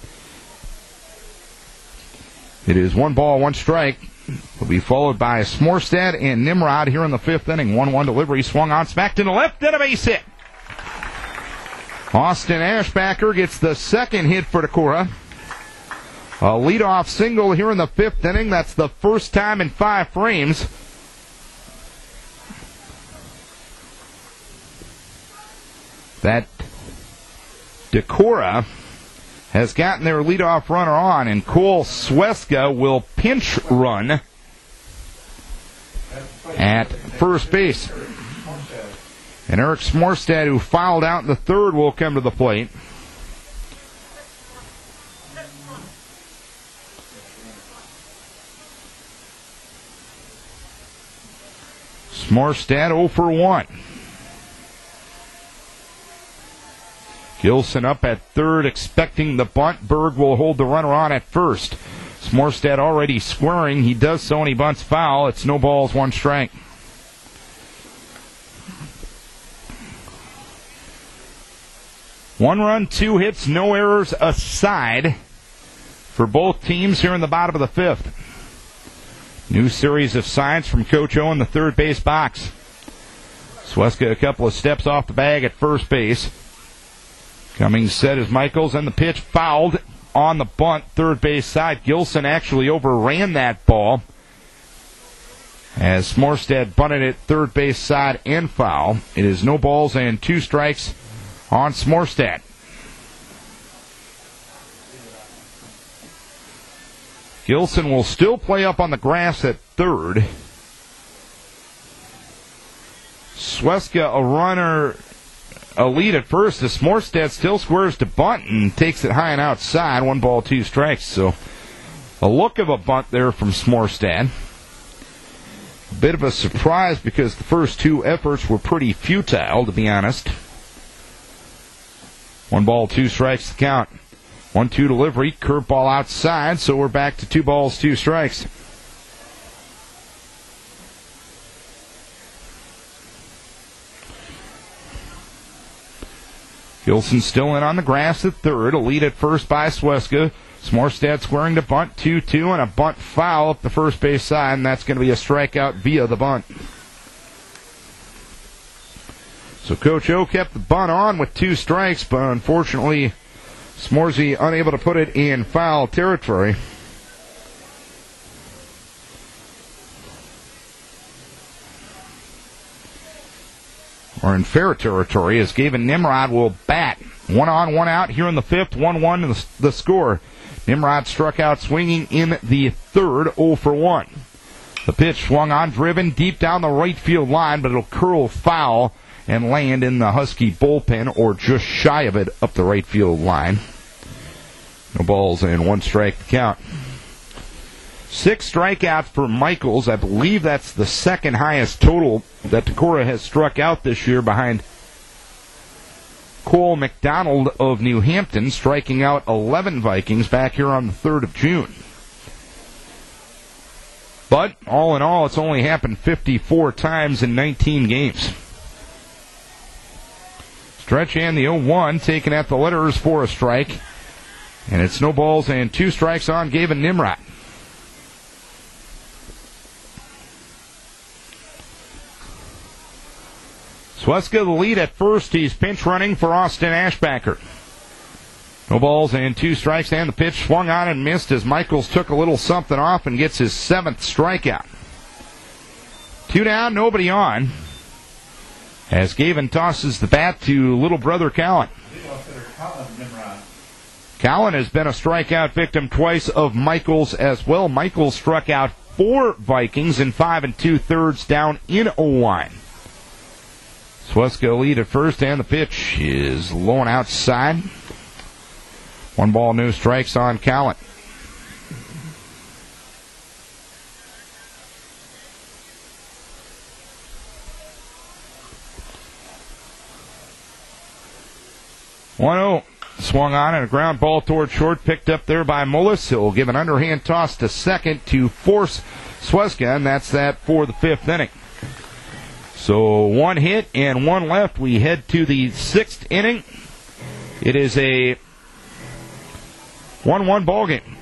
It is 1 ball, 1 strike. Will be followed by Smorstad and Nimrod here in the 5th inning. 1-1 delivery, swung on, smacked to the left, and a base hit. Austin Ashbacker gets the second hit for Decorah. A leadoff single here in the 5th inning. That's the first time in 5 frames. That Decorah has gotten their leadoff runner on, and Cole Sweska will pinch run at first base. And Eric Smorstad, who fouled out in the 3rd, will come to the plate. Smorstad 0 for 1. Gilson up at 3rd, expecting the bunt. Berg will hold the runner on at first. Smorstad already squaring. He does so, and he bunts foul. It's no balls, 1 strike. One run, 2 hits, no errors aside for both teams here in the bottom of the 5th. New series of signs from Coach O in the 3rd base box. Sweska a couple of steps off the bag at first base. Coming set is Michaels, and the pitch fouled on the bunt, 3rd base side. Gilson actually overran that ball as Smorstad bunted it 3rd base side and foul. It is no balls and 2 strikes on Smorstad. Gilson will still play up on the grass at 3rd. Sweska a runner, a lead at first as Smorstad still squares to bunt and takes it high and outside. 1 ball, 2 strikes. So a look of a bunt there from Smorstad. A bit of a surprise because the first 2 efforts were pretty futile, to be honest. 1 ball, 2 strikes to count. 1-2 delivery, curveball outside, so we're back to 2 balls, 2 strikes. Gilson still in on the grass at 3rd. A lead at first by Sweska. Smorstad squaring to bunt, 2-2, and a bunt foul up the first base side, and that's going to be a strikeout via the bunt. So Coach O kept the bunt on with 2 strikes, but unfortunately Smorsy unable to put it in foul territory. Or in fair territory, as Gavin Nimrod will bat. 1 on, 1 out here in the 5th, 1-1 the score. Nimrod struck out swinging in the 3rd, 0 for 1. The pitch swung on, driven deep down the right field line, but it'll curl foul and land in the Husky bullpen or just shy of it up the right field line. No balls and 1 strike to count. 6 strikeouts for Michaels. I believe that's the second highest total that Decorah has struck out this year, behind Cole McDonald of New Hampton, striking out 11 Vikings back here on the 3rd of June. But all in all, it's only happened 54 times in 19 games. Stretch and the 0-1, taken at the letters for a strike. And it's no balls and 2 strikes on Gavin Nimrod. Sweska the lead at first. He's pinch running for Austin Ashbacker. No balls and 2 strikes, and the pitch swung on and missed as Michaels took a little something off and gets his 7th strikeout. 2 down, nobody on, as Gavin tosses the bat to little brother Callan. Callan has been a strikeout victim twice of Michaels as well. Michaels struck out 4 Vikings in 5 2/3 down in Oelwein. Sweska lead at first, and the pitch is low and outside. 1 ball, no strikes on Callan. One-0. Swung on and a ground ball toward short, picked up there by Mullis. He'll give an underhand toss to second to force Sweska, and that's that for the 5th inning. So 1 hit and 1 left. We head to the 6th inning. It is a 1-1 ball game.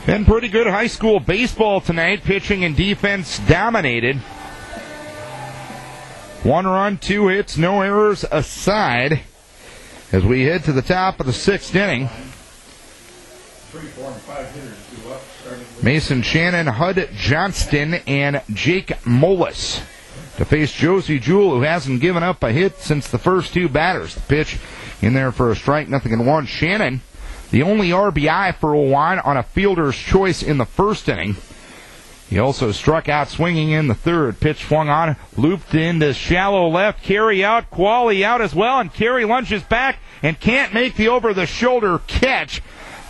Been pretty good high school baseball tonight. Pitching and defense dominated. 1 run, 2 hits, no errors aside, as we head to the top of the 6th inning. 3, 4, and 5 hitters due up, starting with Mason Shannon, Hud Johnston, and Jake Mullis to face Josie Jewell, who hasn't given up a hit since the first 2 batters. The pitch in there for a strike, 0-1. Shannon, the only RBI for Oelwein on a fielder's choice in the 1st inning. He also struck out swinging in the 3rd. Pitch swung on, looped into shallow left. Carey out, Qualley out as well, and Carey lunges back and can't make the over-the-shoulder catch.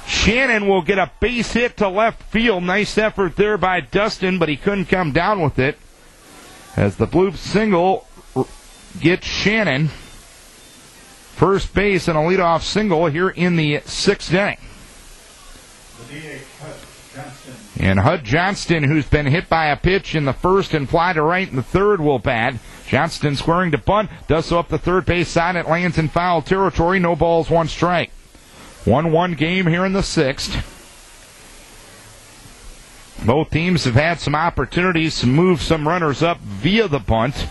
Shannon will get a base hit to left field. Nice effort there by Dustin, but he couldn't come down with it, as the bloop single gets Shannon first base and a leadoff single here in the 6th inning. And Hud Johnston, who's been hit by a pitch in the 1st and fly to right in the 3rd, will bat. Johnston squaring to bunt, does so up the 3rd base side. It lands in foul territory. No balls, 1 strike. 1-1 game here in the 6th. Both teams have had some opportunities to move some runners up via the bunt,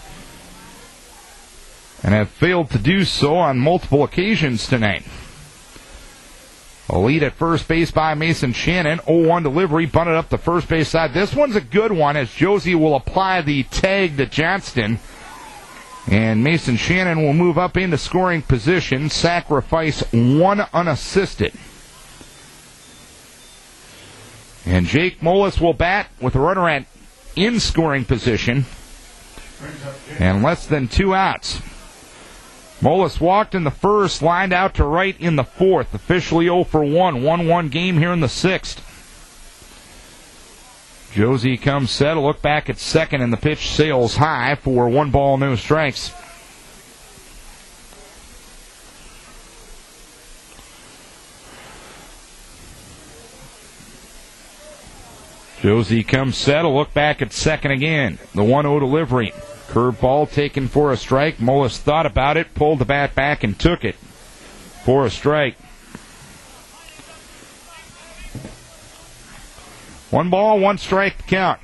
and have failed to do so on multiple occasions tonight. A lead at first base by Mason Shannon. 0-1 delivery, bunted up the first base side. This one's a good one, as Josie will apply the tag to Johnston. And Mason Shannon will move up into scoring position, sacrifice 1 unassisted. And Jake Mullis will bat with a runner at in scoring position and less than 2 outs. Mullis walked in the 1st, lined out to right in the 4th. Officially 0 for 1. 1-1 game here in the 6th. Josie comes set. A look back at second, and the pitch sails high for 1 ball, no strikes. Josie comes set. A look back at second again. The 1-0 delivery. Curveball taken for a strike. Mullis thought about it, pulled the bat back, and took it for a strike. 1 ball, 1 strike count.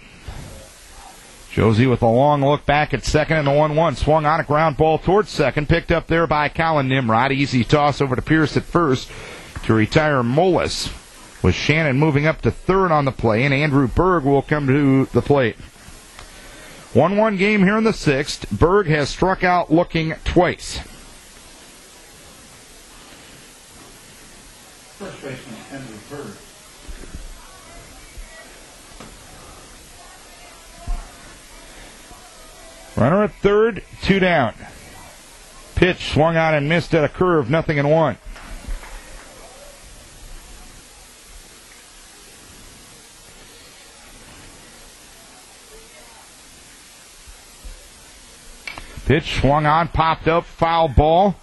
Josie with a long look back at second, and the 1-1 swung on a ground ball towards second, picked up there by Colin Nimrod. Easy toss over to Pierce at first to retire Mullis, with Shannon moving up to 3rd on the play, and Andrew Berg will come to the plate. 1-1 game here in the 6th. Berg has struck out looking twice. First baseman Andrew Berg. Runner at third, 2 down. Pitch swung on and missed at a curve, 0-1. Pitch swung on, popped up, foul ball.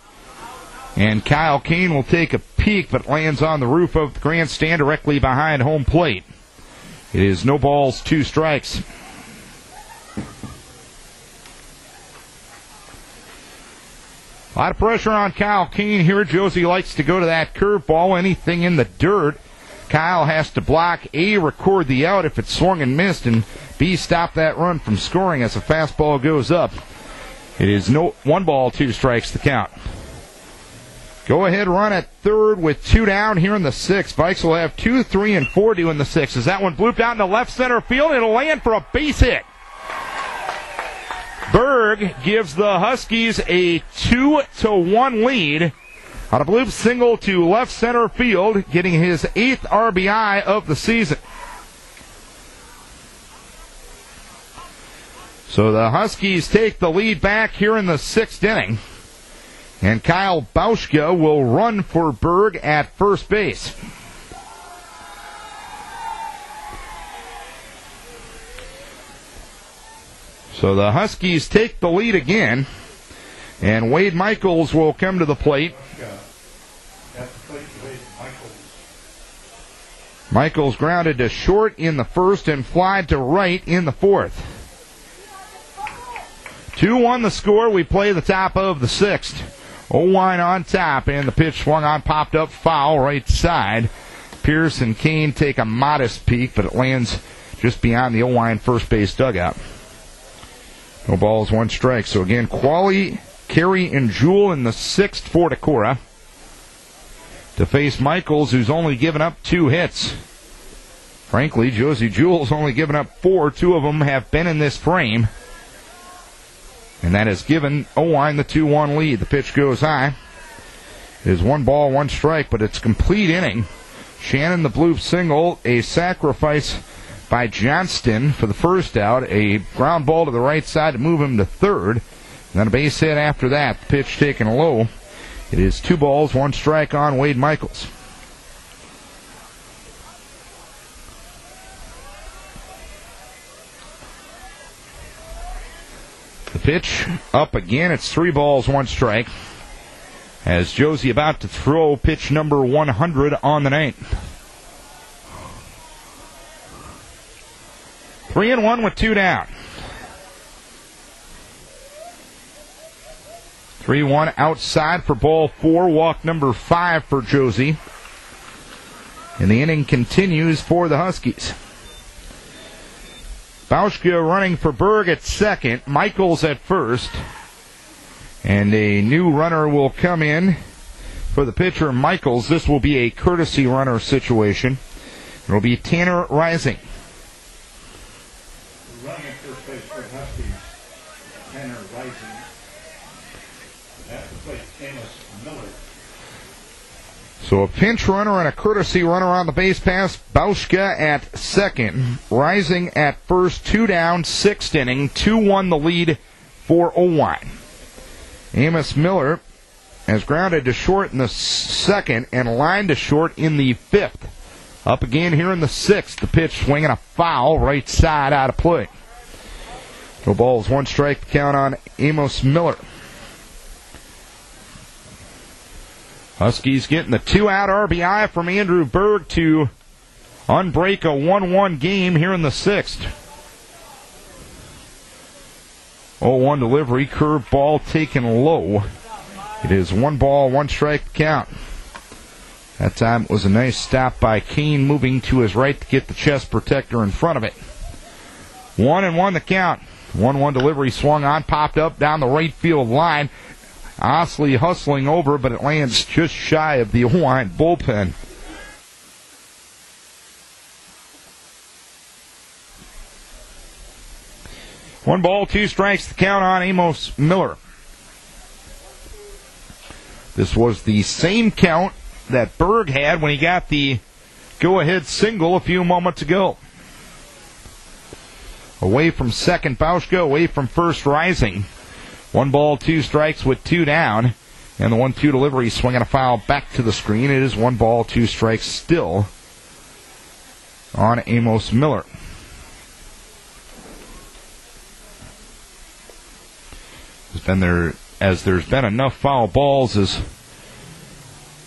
And Kyle Kane will take a peek, but lands on the roof of the grandstand directly behind home plate. It is no balls, 2 strikes. A lot of pressure on Kyle Kane here. Josie likes to go to that curveball. Anything in the dirt, Kyle has to block, A, record the out if it's swung and missed, and B, stop that run from scoring as the fastball goes up. It is 1 ball, 2 strikes to count. Go ahead run at third with 2 down here in the 6th. Vikes will have 2, 3, and 4 due in the 6th. As that one blooped out in the left center field, it'll land for a base hit. Berg gives the Huskies a 2-1 lead on a bloop single to left center field, getting his 8th RBI of the season. So the Huskies take the lead back here in the 6th inning. And Kyle Bauschka will run for Berg at first base. So the Huskies take the lead again. And Wade Michaels will come to the plate. Michaels grounded to short in the 1st and flied to right in the 4th. 2-1 the score. We play the top of the 6th. Oelwein on top, and the pitch swung on, popped up, foul, right side. Pierce and Kane take a modest peek, but it lands just beyond the Oelwein first base dugout. No balls, 1 strike. So again, Qualley, Carey, and Jewell in the 6th for Decorah. To face Michaels, who's only given up 2 hits. Frankly, Josie Jewell's only given up 4. 2 of them have been in this frame. And that has given Oelwein the 2-1 lead. The pitch goes high. It is 1 ball, 1 strike, but it's a complete inning. Shannon the bloop single, a sacrifice by Johnston for the first out, a ground ball to the right side to move him to third. And then a base hit after that. The pitch taken low. It is 2 balls, 1 strike on Wade Michaels. The pitch up again. It's 3 balls, 1 strike. As Josie about to throw pitch number 100 on the night. 3-1 with 2 down. 3-1 outside for ball 4. Walk number 5 for Josie. And the inning continues for the Huskies. Bauschka running for Berg at second. Michaels at first. And a new runner will come in for the pitcher, Michaels. This will be a courtesy runner situation. It will be Tanner Rising. Running at first base for the Huskies, Tanner Rising. At the plate, Amos Miller. So a pinch runner and a courtesy runner on the base pass. Bauschka at second. Rising at first. 2 down, 6th inning. 2-1 the lead for Oelwein. Amos Miller has grounded to short in the 2nd and lined to short in the 5th. Up again here in the 6th. The pitch swinging a foul right side out of play. No balls, 1 strike count on Amos Miller. Huskies getting the 2-out RBI from Andrew Berg to unbreak a 1-1 game here in the 6th. 0-1 delivery, curve ball taken low. It is 1 ball, 1 strike count. That time it was a nice stop by Kane, moving to his right to get the chest protector in front of it. 1-1 the count. 1-1 delivery swung on, popped up down the right field line. Osley hustling over, but it lands just shy of the Oelwein bullpen. One ball, 2 strikes to count on Amos Miller. This was the same count that Berg had when he got the go-ahead single a few moments ago. Away from second, Bauschka. Away from first, Rising. 1 ball, 2 strikes with 2 down. And the 1-2 delivery swinging a foul back to the screen. It is 1 ball, 2 strikes still on Amos Miller. There's been enough foul balls as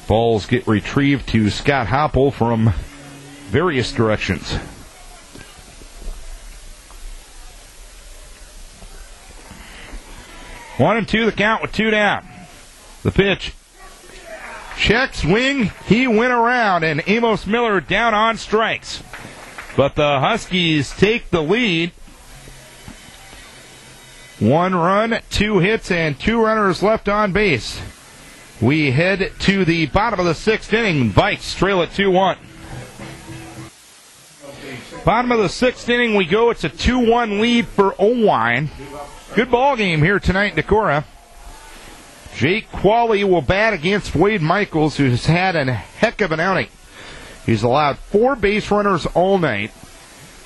balls get retrieved to Scott Hoppel from various directions. One and two the count with 2 down. The pitch. Check, swing. He went around, and Amos Miller down on strikes. But the Huskies take the lead. 1 run, 2 hits, and 2 runners left on base. We head to the bottom of the 6th inning. Vikes trail at 2-1. Bottom of the 6th inning we go. It's a 2-1 lead for Oelwein. Good ball game here tonight in Decorah. Jake Qualley will bat against Wade Michaels, who's had a heck of an outing. He's allowed 4 base runners all night.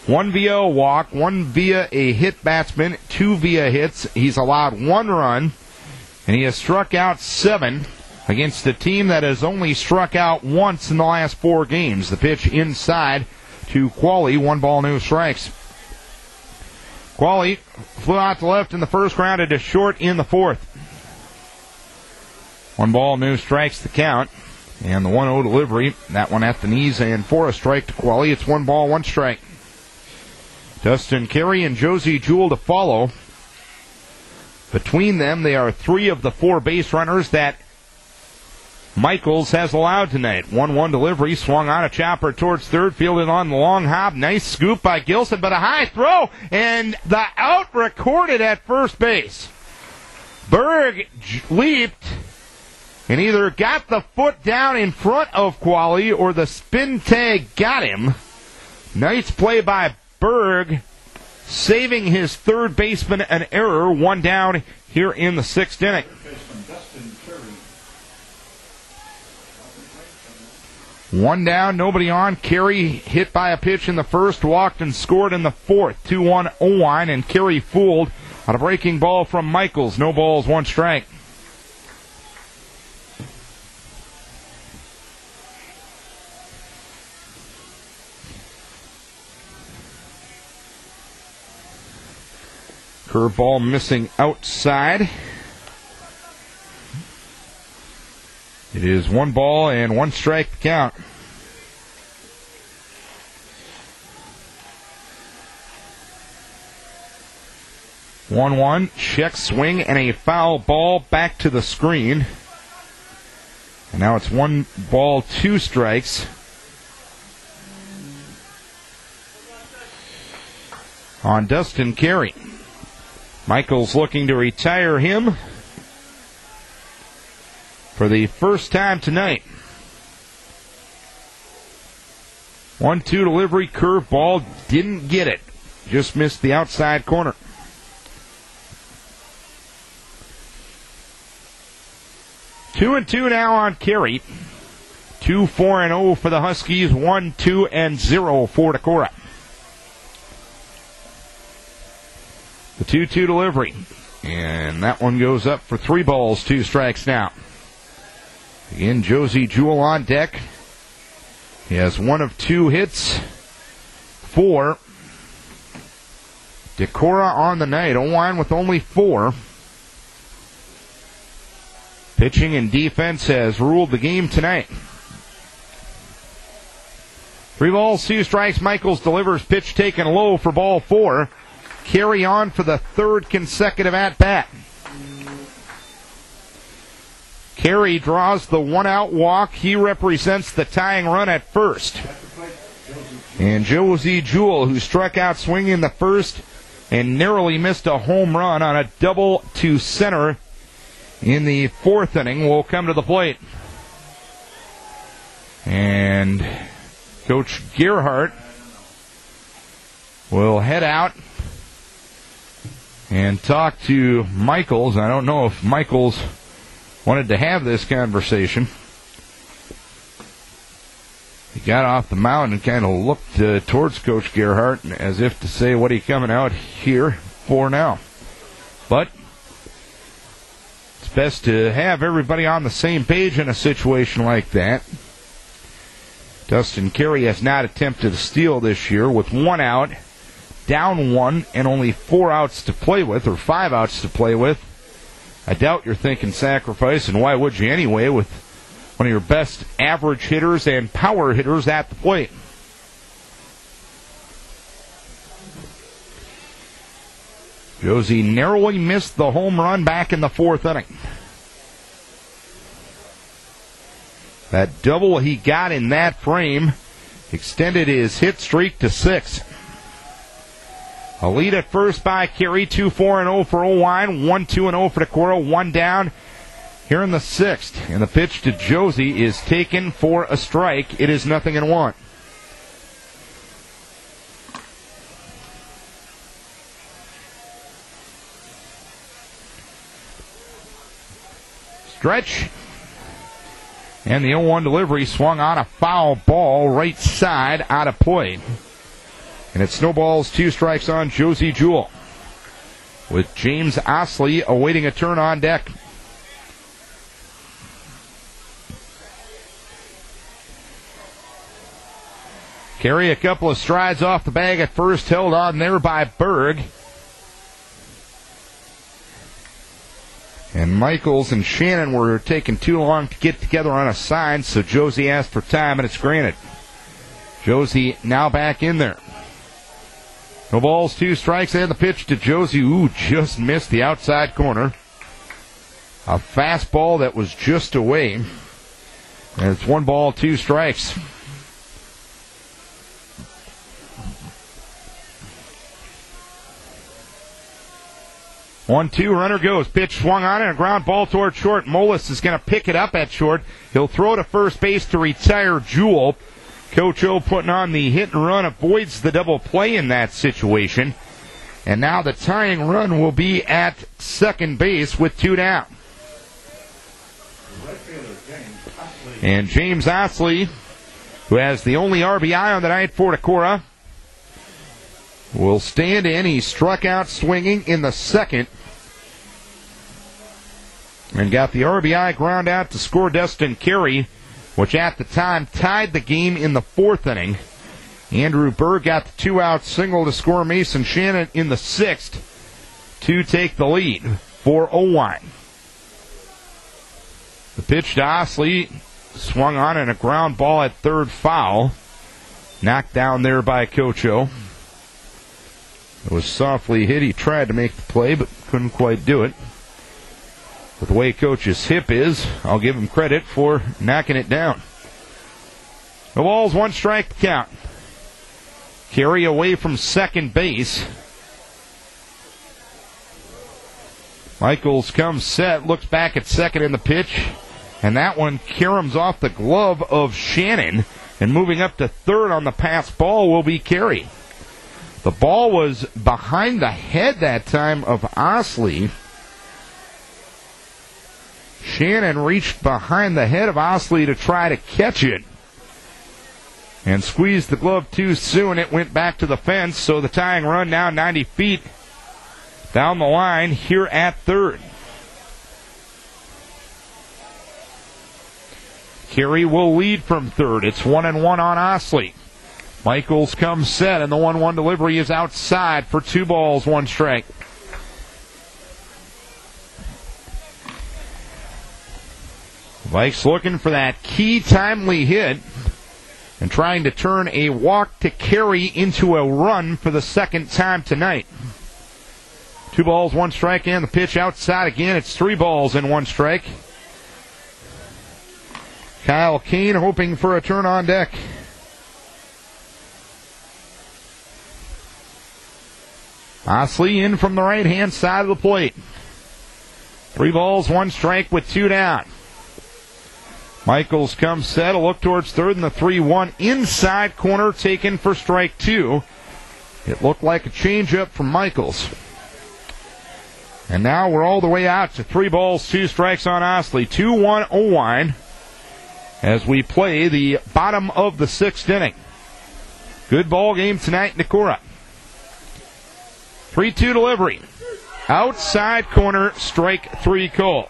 1 via a walk, 1 via a hit batsman, 2 via hits. He's allowed 1 run, and he has struck out 7 against a team that has only struck out once in the last 4 games. The pitch inside to Qualley, 1 ball, no strikes. Qualley flew out to left in the first, grounded to short in the 4th. 1 ball, no strikes the count. And the 1-0 delivery, that one at the knees, and for a strike to Qualley. It's 1 ball, 1 strike. Dustin Carey and Josie Jewell to follow. Between them, they are 3 of the 4 base runners that Michaels has allowed tonight. 1-1 delivery, swung on a chopper towards third, fielded on the long hop. Nice scoop by Gilson, but a high throw, and the out recorded at first base. Berg leaped and either got the foot down in front of Qualley or the spin tag got him. Nice play by Berg, saving his third baseman an error. 1 down here in the 6th inning. 1 down, nobody on. Carey hit by a pitch in the first, walked and scored in the 4th. 2-1 Oelwein, and Carey fooled on a breaking ball from Michaels. No balls, 1 strike. Curveball missing outside. It is 1 ball and 1 strike to count. One, check swing and a foul ball back to the screen. And now it's 1 ball, 2 strikes. On Dustin Carey. Michaels looking to retire him for the first time tonight. 1-2 delivery, curveball, didn't get it. Just missed the outside corner. 2-2 now on Carey. 2-4-0 for the Huskies. 1-2-0 for Decorah. The 2-2 delivery. And that one goes up for 3 balls, 2 strikes now. Again, Josie Jewell on deck. He has 1 of 2 hits for Decorah on the night. Oelwein with only 4. Pitching and defense has ruled the game tonight. 3 balls, 2 strikes. Michaels delivers, pitch taken low for ball 4. Carry on for the 3rd consecutive at-bat. Carey draws the 1-out walk. He represents the tying run at first. And Josie Jewell, who struck out swinging the first and narrowly missed a home run on a double to center in the 4th inning, will come to the plate. And Coach Gerhardt will head out and talk to Michaels. I don't know if Michaels wanted to have this conversation. got off the mound and kind of looked towards Coach Gerhardt as if to say, what are you coming out here for now? But it's best to have everybody on the same page in a situation like that. Dustin Carey has not attempted a steal this year with 1 out, down 1, and only 4 outs to play with, or 5 outs to play with. I doubt you're thinking sacrifice, and why would you anyway, with one of your best average hitters and power hitters at the plate. Josie narrowly missed the home run back in the 4th inning. That double he got in that frame extended his hit streak to 6. A lead at first by Carey, 2-4-0 for Oelwein, 1-2-0 for Decorah, 1 down here in the 6th. And the pitch to Josie is taken for a strike. It is 0-1. Stretch. And the 0-1 delivery swung on a foul ball right side out of play. And it snowballs 2 strikes on Josie Jewell, with James Osley awaiting a turn on deck. Carey a couple of strides off the bag at first, held on there by Berg. And Michaels and Shannon were taking too long to get together on a sign, so Josie asked for time, and it's granted. Josie now back in there. No balls, 2 strikes, and the pitch to Josie. Ooh, just missed the outside corner. A fastball that was just away. And it's 1 ball, 2 strikes. One, 2, runner goes. Pitch swung on and a ground ball toward short. Molis is going to pick it up at short. He'll throw to first base to retire Jewell. Coach O putting on the hit and run, avoids the double play in that situation. And now the tying run will be at second base with 2 down. And James Osley, who has the only RBI on the night for Decorah, will stand in. He struck out swinging in the 2nd. And got the RBI ground out to score Dustin Carey, which at the time tied the game in the 4th inning. Andrew Berg got the 2-out single to score Mason Shannon in the 6th to take the lead for Oelwein. The pitch to Osley swung on and a ground ball at third, foul. Knocked down there by Coach O. It was softly hit. He tried to make the play but couldn't quite do it. With the way Coach's hip is, I'll give him credit for knocking it down. No balls, 1 strike to count. Carey away from second base. Michaels comes set, looks back at second in the pitch, and that one caroms off the glove of Shannon, and moving up to third on the pass ball will be Carey. The ball was behind the head that time of Osley. Shannon reached behind the head of Osley to try to catch it and squeezed the glove too soon. It went back to the fence, so the tying run now 90 feet down the line here at third. Carey will lead from third. It's 1-1 on Osley. Michaels comes set, and the 1-1 delivery is outside for 2 balls, 1 strike. Mike's looking for that key timely hit and trying to turn a walk to Carey into a run for the 2nd time tonight. 2 balls, 1 strike, and the pitch outside again. It's 3 balls and 1 strike. Kyle Kane hoping for a turn on deck. Osley in from the right-hand side of the plate. 3 balls, 1 strike with 2 down. Michaels comes set, a look towards third, and the 3-1 inside corner taken for strike 2. It looked like a changeup from Michaels. And now we're all the way out to 3 balls, 2 strikes on Osley. 2-1 Oelwein. as we play the bottom of the 6th inning. Good ball game tonight in Decorah. 3-2 delivery. Outside corner, strike 3 call.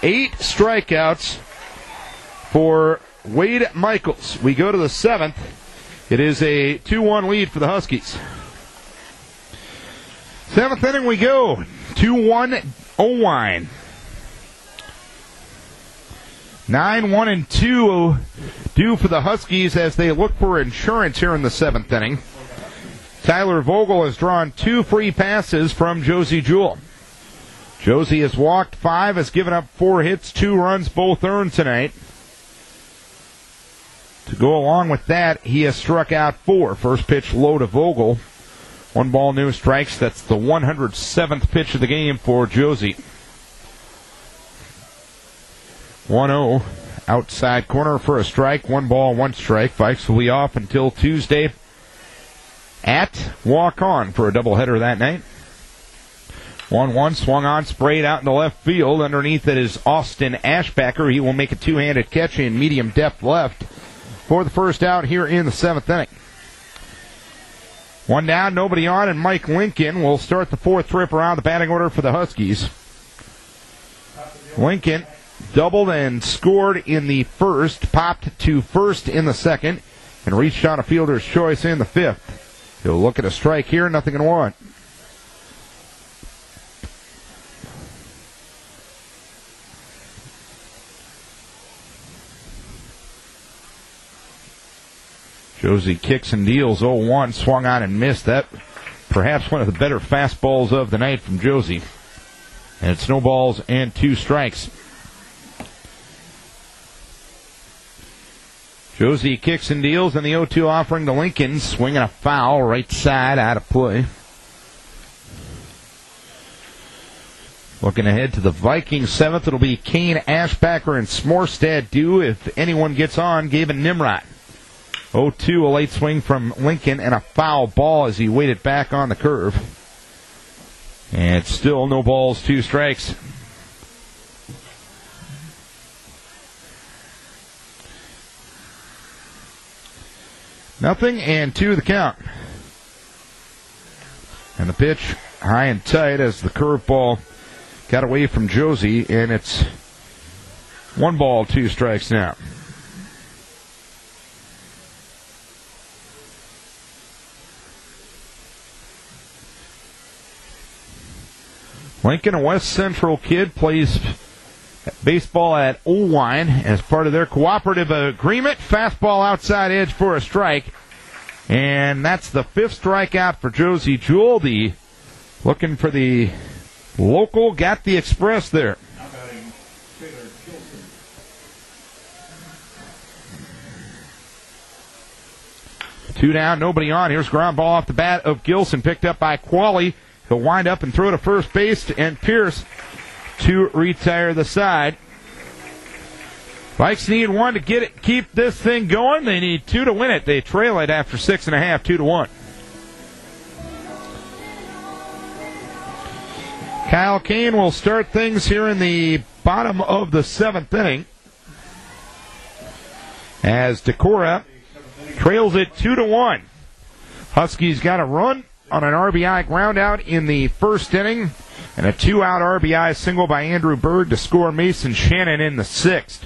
8 strikeouts for Wade Michaels. We go to the 7th. It is a 2-1 lead for the Huskies. 7th inning we go. 2-1 Oelwein. 9-1-2 due for the Huskies as they look for insurance here in the 7th inning. Tyler Vogel has drawn 2 free passes from Josie Jewell. Josie has walked 5, has given up 4 hits, 2 runs, both earned tonight. To go along with that, he has struck out 4. First pitch low to Vogel. 1 ball, no strikes. That's the 107th pitch of the game for Josie. 1-0. Outside corner for a strike. 1 ball, 1 strike. Vikes will be off until Tuesday at walk-on for a doubleheader that night. 1-1, swung on, sprayed out into left field. Underneath it is Austin Ashbacker. He will make a 2-handed catch in medium depth left for the first out here in the 7th inning. 1 down, nobody on, and Mike Lincoln will start the 4th trip around the batting order for the Huskies. Lincoln doubled and scored in the 1st, popped to 1st in the 2nd, and reached on a fielder's choice in the 5th. He'll look at a strike here, nothing in 1. Josie kicks and deals 0-1, swung on and missed. That perhaps one of the better fastballs of the night from Josie. And it's no balls and 2 strikes. Josie kicks and deals, and the 0-2 offering to Lincoln, swinging a foul, right side, out of play. Looking ahead to the Vikings 7th, it'll be Kane, Ashbacker, and Smorstad due. If anyone gets on, Gavin Nimrod. 0-2, a late swing from Lincoln, and a foul ball as he waited back on the curve. And still no balls, 2 strikes. Nothing and 2 the count. And the pitch high and tight as the curveball got away from Josie, and it's 1 ball, 2 strikes now. Lincoln, a West Central kid, plays baseball at Oelwein as part of their cooperative agreement. Fastball outside edge for a strike. And that's the 5th strikeout for Josie Jewell. Looking for the local, got the express there. 2 down, nobody on. Here's ground ball off the bat of Gilson, picked up by Qualley. He'll wind up and throw to first base, and Pierce to retire the side. Vikes need 1 to keep this thing going. They need 2 to win it. They trail it after 6.5, 2-1. Kyle Kane will start things here in the bottom of the 7th inning as Decorah trails it 2-1. Huskies got a run on an RBI ground out in the 1st inning, and a 2-out RBI single by Andrew Berg to score Mason Shannon in the 6th.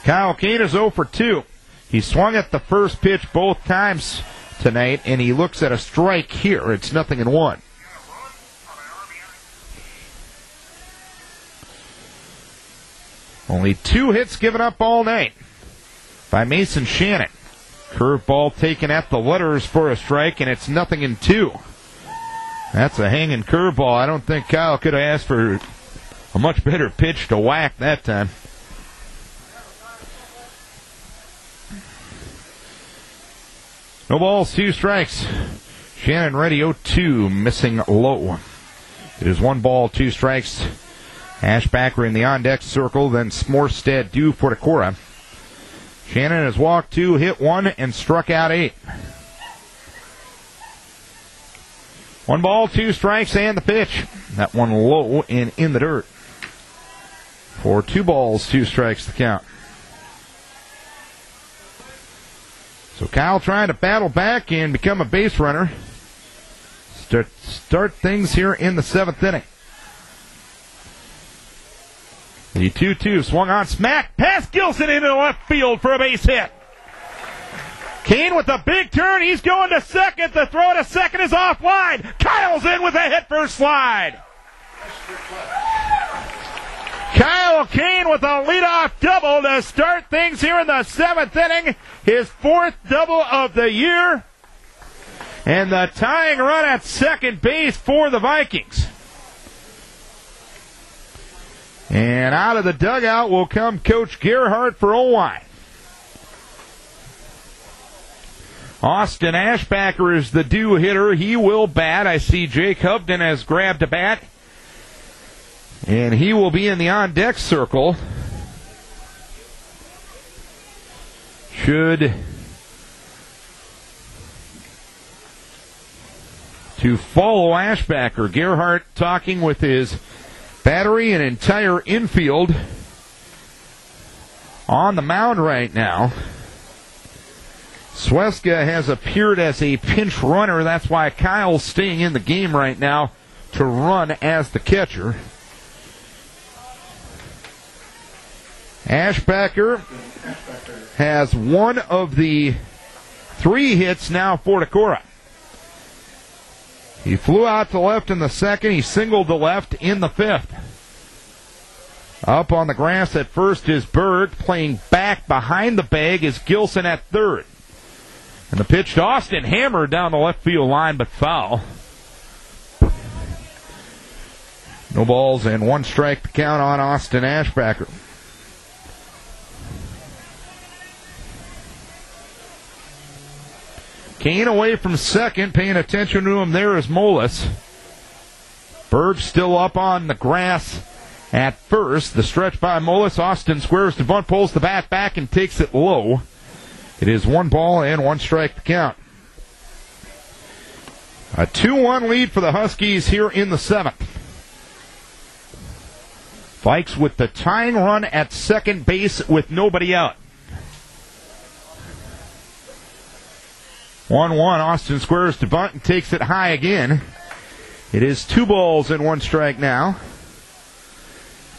Kyle Kane is 0 for 2. He swung at the first pitch both times tonight, and he looks at a strike here. It's 0-1. Only 2 hits given up all night by Mason Shannon. Curveball taken at the letters for a strike, and it's 0-2. That's a hanging curveball. I don't think Kyle could have asked for a much better pitch to whack that time. No balls, 2 strikes. Shannon ready, 0-2, missing low. It is 1 ball, 2 strikes. Ashbacker in the on-deck circle, then Smorstad due for Decorah. Shannon has walked 2, hit 1, and struck out 8. 1 ball, 2 strikes, and the pitch. That one low and in the dirt. For 2 balls, 2 strikes to count. So Kyle trying to battle back and become a base runner. Start things here in the 7th inning. The 2-2 swung on, smack past Gilson into the left field for a base hit. Kane with a big turn. He's going to second. The throw to second is offline. Kyle's in with a hit for a slide. Kyle Kane with a leadoff double to start things here in the 7th inning. His 4th double of the year. And the tying run at second base for the Vikings. And out of the dugout will come Coach Gerhardt for Oelwein. Austin Ashbacker is the due hitter. He will bat. I see Jake Hovden has grabbed a bat. And he will be in the on-deck circle. To follow Ashbacker. Gerhardt talking with his battery and entire infield on the mound right now. Sweska has appeared as a pinch runner. That's why Kyle's staying in the game right now to run as the catcher. Ashbacker has one of the 3 hits now for Decorah. He flew out to left in the 2nd. He singled to left in the 5th. Up on the grass at first is Berg. Playing back behind the bag is Gilson at 3rd. And the pitch to Austin, hammered down the left field line, but foul. No balls and 1 strike to count on Austin Ashbacker. Kane away from second, paying attention to him there is Molis. Berg still up on the grass at first. The stretch by Molis. Austin squares to bunt, pulls the bat back and takes it low. It is 1 ball and 1 strike to count. A 2-1 lead for the Huskies here in the 7th. Vikes with the tying run at second base with nobody out. 1-1. Austin squares to bunt and takes it high again. It is 2 balls and 1 strike now.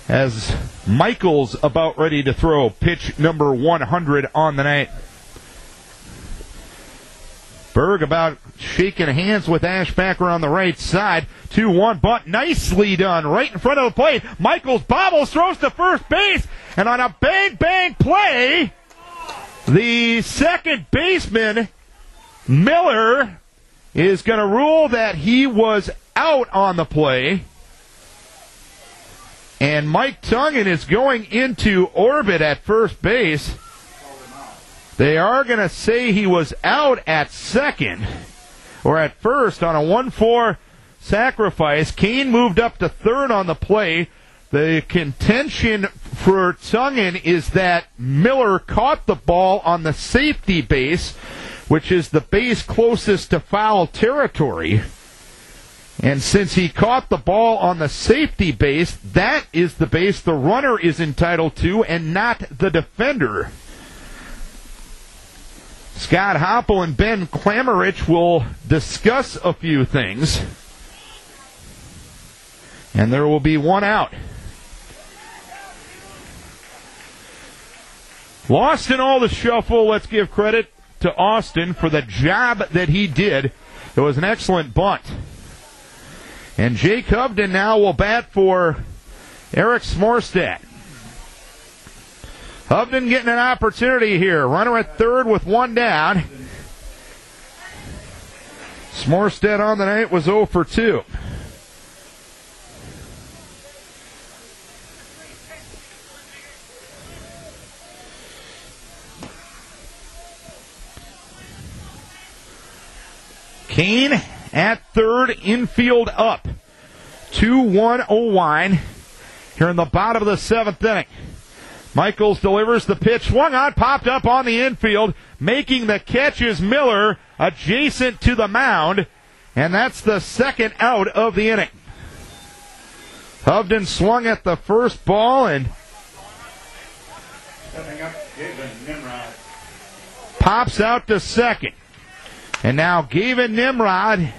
As Michael's about ready to throw pitch number 100 on the night. Berg about shaking hands with Ashbacker on the right side. 2-1 bunt, nicely done, right in front of the plate. Michaels bobbles, throws to first base, and on a bang play, the second baseman, Miller, is going to rule that he was out on the play. And Mike Tungen is going into orbit at first base. They are going to say he was out at second, or at first, on a 1-4 sacrifice. Kane moved up to 3rd on the play. The contention for Tungen is that Miller caught the ball on the safety base, which is the base closest to foul territory. And since he caught the ball on the safety base, that is the base the runner is entitled to and not the defender. Scott Hoppel and Ben Klammerich will discuss a few things. And there will be 1 out. Lost in all the shuffle. Let's give credit to Austin for the job that he did. It was an excellent bunt. And Jake Hovden now will bat for Eric Smorstad. Hovden getting an opportunity here. Runner at 3rd with 1 down. Smorstad on the night was 0 for 2. Kane at 3rd, infield up. 2-1 Oelwein here in the bottom of the 7th inning. Michaels delivers the pitch, swung on, popped up on the infield. Making the catch is Miller, adjacent to the mound, and that's the 2nd out of the inning. Hovden swung at the first ball, and Stepping up, Gavin Nimrod. Pops out to second. And now Gavin Nimrod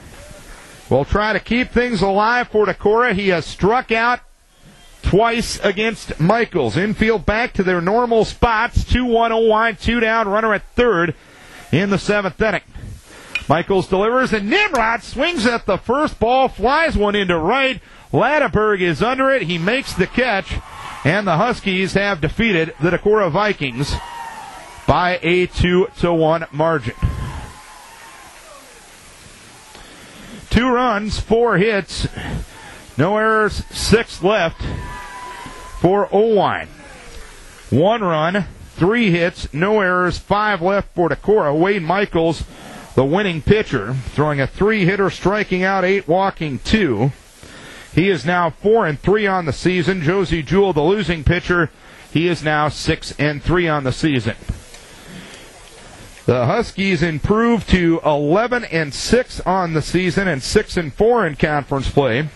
will try to keep things alive for Decorah. He has struck out twice against Michaels. Infield back to their normal spots. 2-1 Oelwein, 2 down, runner at third in the 7th inning. Michaels delivers, and Nimrod swings at the first ball, flies one into right. Laddeberg is under it. He makes the catch, and the Huskies have defeated the Decorah Vikings by a 2-1 margin. 2 runs, 4 hits, no errors, 6 left for Oelwein. 1 run, 3 hits, no errors, 5 left for Decorah. Wade Michaels, the winning pitcher, throwing a 3-hitter, striking out 8, walking 2. He is now 4-3 on the season. Josie Jewell, the losing pitcher, he is now 6-3 on the season. The Huskies improved to 11-6 on the season and 6-4 in conference play.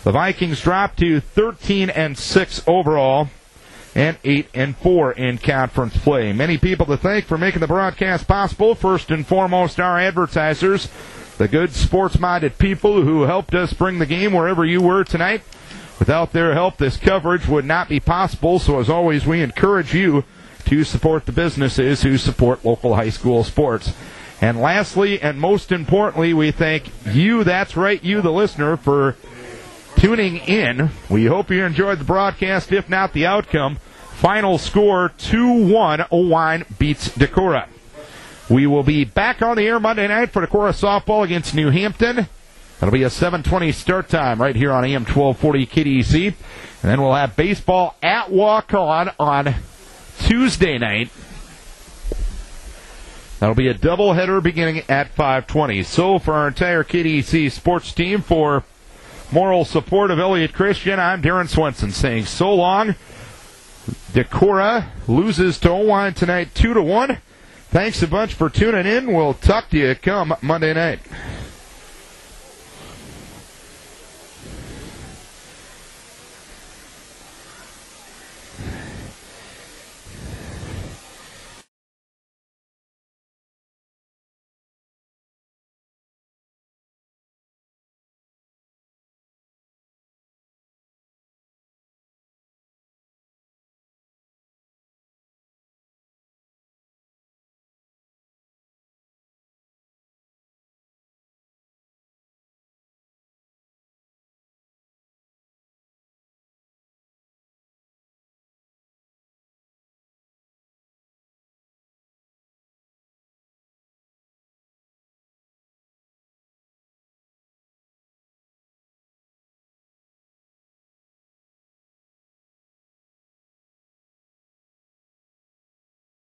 The Vikings dropped to 13-6 overall and 8-4 in conference play. Many people to thank for making the broadcast possible. First and foremost, our advertisers, the good sports-minded people who helped us bring the game wherever you were tonight. Without their help, this coverage would not be possible. So as always, we encourage you to support the businesses who support local high school sports. And lastly, and most importantly, we thank you, that's right, you the listener, for tuning in. We hope you enjoyed the broadcast, if not the outcome. Final score, 2-1, Oelwein beats Decorah. We will be back on the air Monday night for Decorah softball against New Hampton. That'll be a 7:20 start time right here on AM 1240 KDEC. And then we'll have baseball at Walk-On on Tuesday night. That'll be a doubleheader beginning at 5:20. So for our entire KDEC sports team, for moral support of Elliott Christian, I'm Darren Swenson saying so long. Decorah loses to Oelwein tonight 2-1. Thanks a bunch for tuning in. We'll talk to you come Monday night.